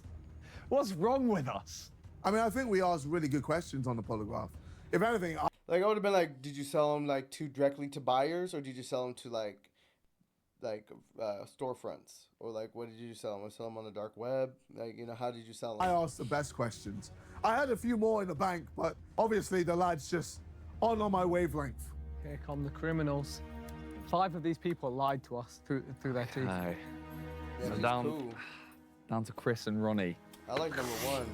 What's wrong with us? I mean, I think we asked really good questions on the polygraph. If anything, I would have been like, did you sell them like directly to buyers, or did you sell them to like storefronts, or like what did you sell them? Sell them on the dark web? Like, you know, how did you sell them? I asked the best questions. I had a few more in the bank, but obviously the lad's just on my wavelength. Here come the criminals. 5 of these people lied to us through their teeth. Okay. Yeah, he's down, cool. down to Chris and Ronnie. I like number 1.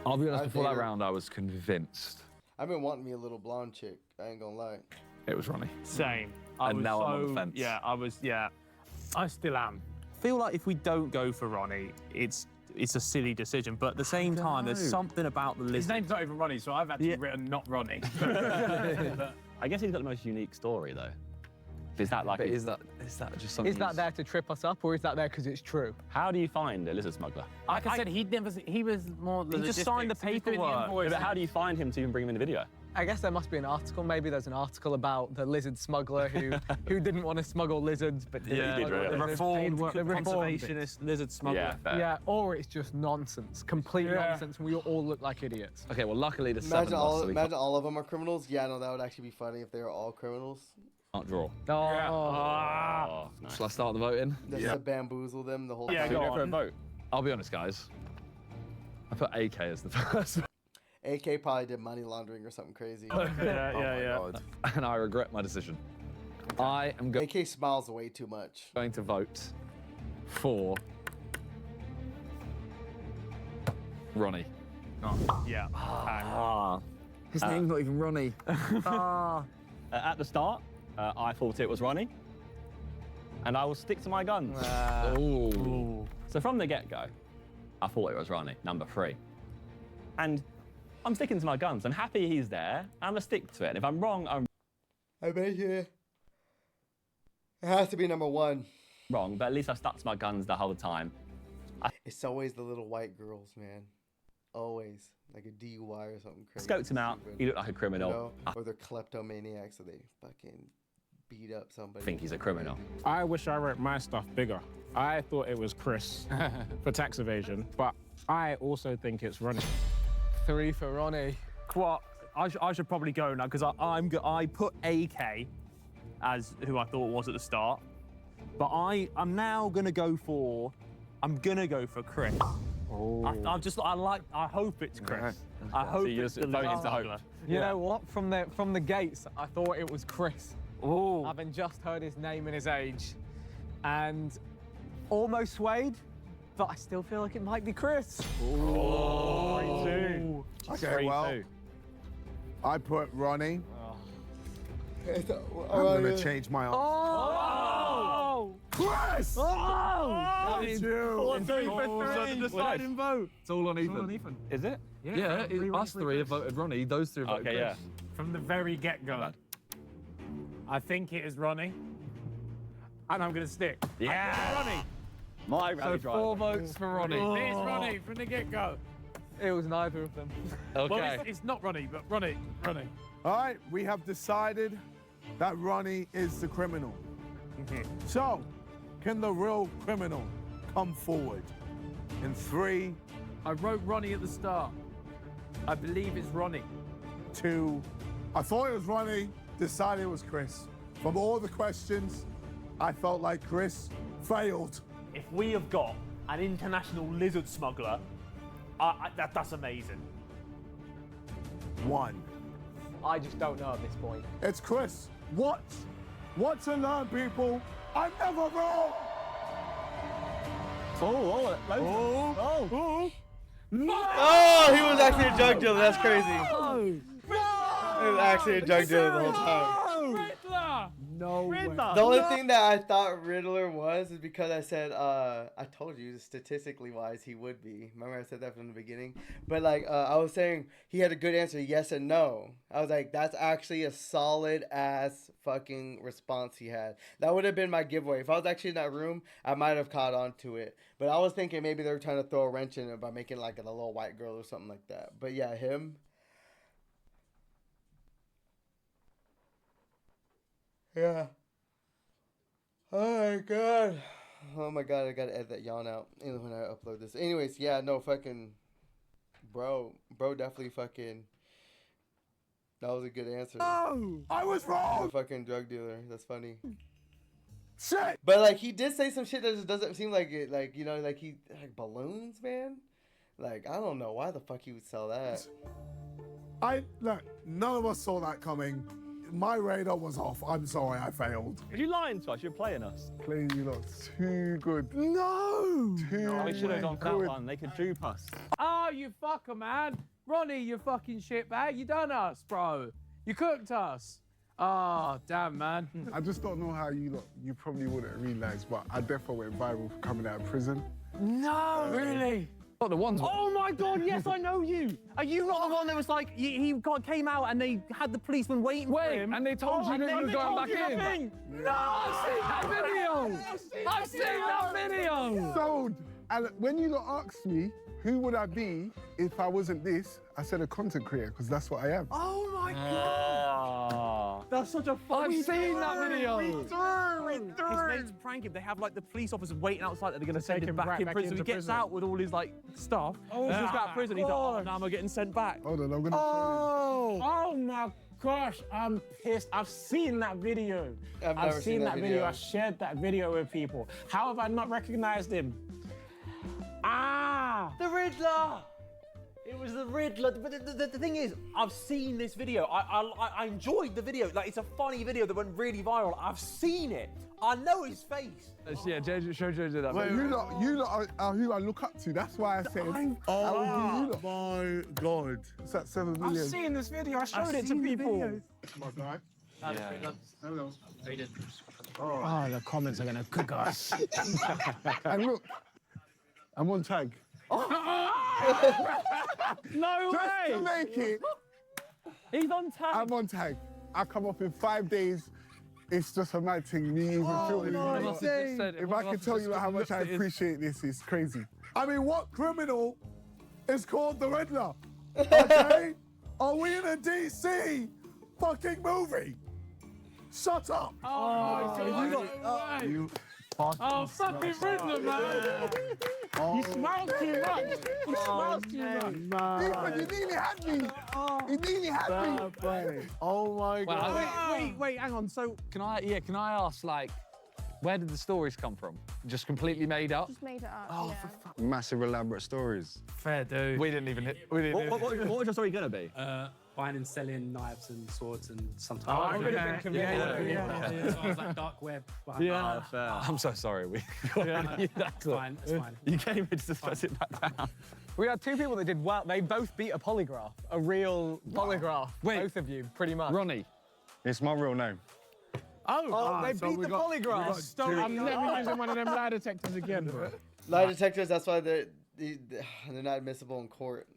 I'll be honest, before that dated- round, I was convinced I've been wanting me a little blonde chick. I ain't gonna lie. it was Ronnie. Same. And now I'm on the fence. Yeah, I still am. Feel like if we don't go for Ronnie, it's a silly decision, but at the same time, there's something about the His list. name's not even Ronnie, so I've actually written not Ronnie. I guess he's got the most unique story, though. Is that like? But is that just something? Is that there to trip us up, or is that there because it's true? How do you find a lizard smuggler? Like I said, he was more. He just signed the paperwork. But how do you find him to even bring him in the video? I guess there must be an article. Maybe there's an article about the lizard smuggler who didn't want to smuggle lizards, but Yeah, he did, really. The reformed the reformed conservationist lizard smuggler. Yeah, or it's just nonsense, complete nonsense, and we all look like idiots. Okay, well, luckily the Imagine 7 all, lost, so we imagine all of them are criminals. Yeah, no, that would actually be funny if they were all criminals. can't draw. Oh. Nice. Shall I start the voting? Just to bamboozle them the whole Yeah, time. go Go for a on. vote. I'll be honest, guys. I put AK as the first, AK probably did money laundering or something crazy. Yeah. and I regret my decision. I am AK smiles way too much. going to vote for Ronnie. Yeah. His name's not even Ronnie. At the start, I thought it was Ronnie, and I will stick to my guns. Ooh. So from the get-go, I thought it was Ronnie, number 3. And I'm sticking to my guns. I'm happy he's there. I'm gonna stick to it. And if I'm wrong, I'm I bet you it has to be number 1. wrong. But at least I stuck to my guns the whole time. It's always the little white girls, man. Always. Like a DUI or something crazy. Scoped him out. stupid. He looked like a criminal. You know? Or they're kleptomaniacs, so they fucking beat up somebody. I think he's a criminal. I wish I wrote my stuff bigger. I thought it was Chris for tax evasion, but I also think it's Ronnie. 3 for Ronnie. What? I should probably go now because I put AK as who I thought was at the start, but I'm now gonna go for Chris. Oh. I hope it's Chris. I hope So you're it's the voting lizard to hope. smuggler. You know what? From the gates, I thought it was Chris. Oh. Having just heard his name and his age, and almost swayed, but I still feel like it might be Chris. Oh. 3-2. Okay, well, 3-2. I put Ronnie. I'm Oh, gonna change my answer. Oh! Chris! Oh! That's you. 3 for 3. Deciding vote. It's all on Ethan. Is it? Yeah, us three have voted Ronnie. Those 3 have voted Okay, Chris. yeah. From the very get-go. I think it is Ronnie. And I'm going to stick. Yeah. Ronnie. My So rally 4 driver. votes for Ronnie. It is Ronnie from the get-go. It was neither of them. Okay. Well, it's not Ronnie, but Ronnie. All right, we have decided that Ronnie is the criminal. So, can the real criminal come forward? In 3, I wrote Ronnie at the start. I believe it's Ronnie. 2, I thought it was Ronnie, decided it was Chris. From all the questions, I felt like Chris failed. If we have got an international lizard smuggler, that's amazing. 1. I just don't know at this point. It's Chris. What to learn, people? I'm never wrong. Oh, he was actually a drug dealer. That's crazy. He was actually a drug dealer the whole time. Riddler! No way. The only thing that I thought Riddler was is because I said, I told you statistically wise he would be. Remember I said that from the beginning? But like, I was saying he had a good answer, yes and no. I was like, that's actually a solid ass fucking response he had. That would have been my giveaway. If I was actually in that room, I might have caught on to it. But I was thinking maybe they were trying to throw a wrench in it by making like a little white girl or something like that. But yeah, him. Yeah. Oh my god. Oh my god, I gotta edit that yawn out when I upload this. Anyways, yeah, no, fucking bro definitely fucking, that was a good answer. Oh, I was wrong. A fucking drug dealer. That's funny. Shit. But like he did say some shit that just doesn't seem like it, like, you know, like he, like balloons, man. Like, I don't know why the fuck he would sell that. Look, none of us saw that coming. My radar was off. I'm sorry, I failed. Are you lying to us? You're playing us. Playing you lot too good. No! We should have gone for that one. They could dupe us. Oh, you fucker, man. Ronnie, you fucking shitbag. You done us, bro. You cooked us. Oh, damn, man. I just don't know how you probably wouldn't realise, but I definitely went viral for coming out of prison. No, really? Not the ones. Oh my god, yes, I know you. Are you not the one that was like, he came out and they had the policeman waiting for him? And they told you that you were going back in. No, I've seen that video. I've seen that video. Sold. And when you lot asked me, who would I be if I wasn't this? I said a content creator, because that's what I am. Oh my god. That's such a funny I've seen that video. His mates prank him. They have like the police officers waiting outside that they're going to send him back in prison. So he gets out with all his like stuff. Oh, he's just got out of prison. He's like, oh, now I'm getting sent back. Hold on, I'm gonna. Oh my gosh, I'm pissed. I've seen that video. I've seen that video. I shared that video with people. How have I not recognized him? The Riddler! It was the Riddler. But the thing is, I've seen this video. I enjoyed the video. Like, it's a funny video that went really viral. I've seen it. I know his face. Yeah, show Jojo that. Wait, you lot are who I look up to. That's why I said. Oh my god. It's at 7 million. I've seen this video. I showed it to people. My guy. Hello. Oh, the comments are gonna cook us. And look, I'm on tag. No way! Just to make it. He's on tag. I'm on tag. I come up in 5 days. It's just a mad thing. Me even filming. If I can tell you how much I appreciate this, it's crazy. I mean, what criminal is called the Riddler? Okay? Are we in a DC fucking movie? Shut up. You Oh, fucking Riddler, man. You smile too much. You smile too much. Ethan, you nearly had me. You nearly had me. Oh my God. Wait, hang on. So can I ask, like, where did the stories come from? Just completely made up? Just made it up. Oh, yeah. for fuck. Massive elaborate stories. Fair dude. We didn't even hit. What was your story gonna be? Buying and selling knives and swords and sometimes. Oh, really thinking, yeah. So I was like dark web behind. Yeah, fair. I'm so sorry. That's fine. That's fine. You came in to press it back down. We had two people that did well. They both beat a polygraph, a real polygraph. Wait. Both of you, pretty much. Ronnie. It's my real name. They beat the polygraph. I'm never using one of them lie detectors again, bro. Lie detectors. That's why they're not admissible in court.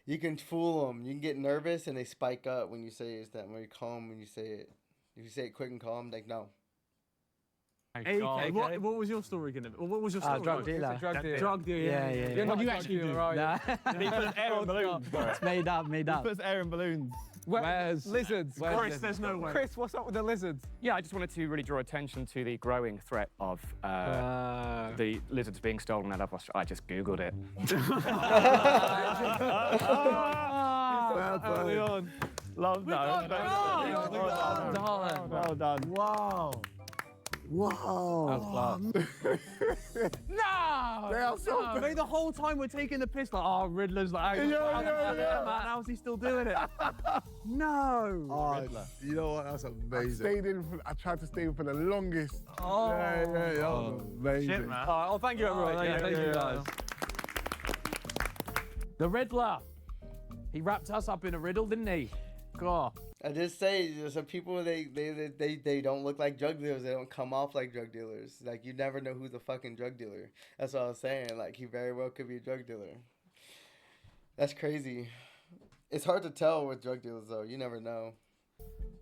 You can fool them. You can get nervous and they spike up when you say it's that. When you're calm, when you say it. If you say it quick and calm, like no. What was your story gonna be? What was your story? Drug dealer. Drug dealer. Yeah. You're not actually doing right. Nah. He puts air in balloons. It's made up. He puts air in balloons. Where's lizards? Chris, there's no way. Chris, what's up with the lizards? Yeah, I just wanted to really draw attention to the growing threat of the lizards being stolen out of Australia. I just Googled it. Early on. Love that. Well done. Wow. Wow. No! They are so Mate, the whole time we're taking the piss, like, oh, Riddler's like, Yeah. man, how's he still doing it? No! Oh, you know what? That's amazing. I tried to stay in for the longest. Oh. Yeah, that was amazing. Shit, man. Oh, thank you, everyone. Thank you, guys. The Riddler. He wrapped us up in a riddle, didn't he? God. I just say some people they don't look like drug dealers. They don't come off like drug dealers. Like you never know who's a fucking drug dealer. That's what I was saying. Like he very well could be a drug dealer. That's crazy. It's hard to tell with drug dealers though. You never know.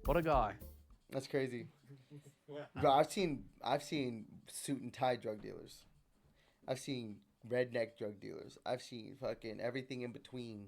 What a guy. That's crazy. Bro, I've seen suit and tie drug dealers. I've seen redneck drug dealers. I've seen fucking everything in between.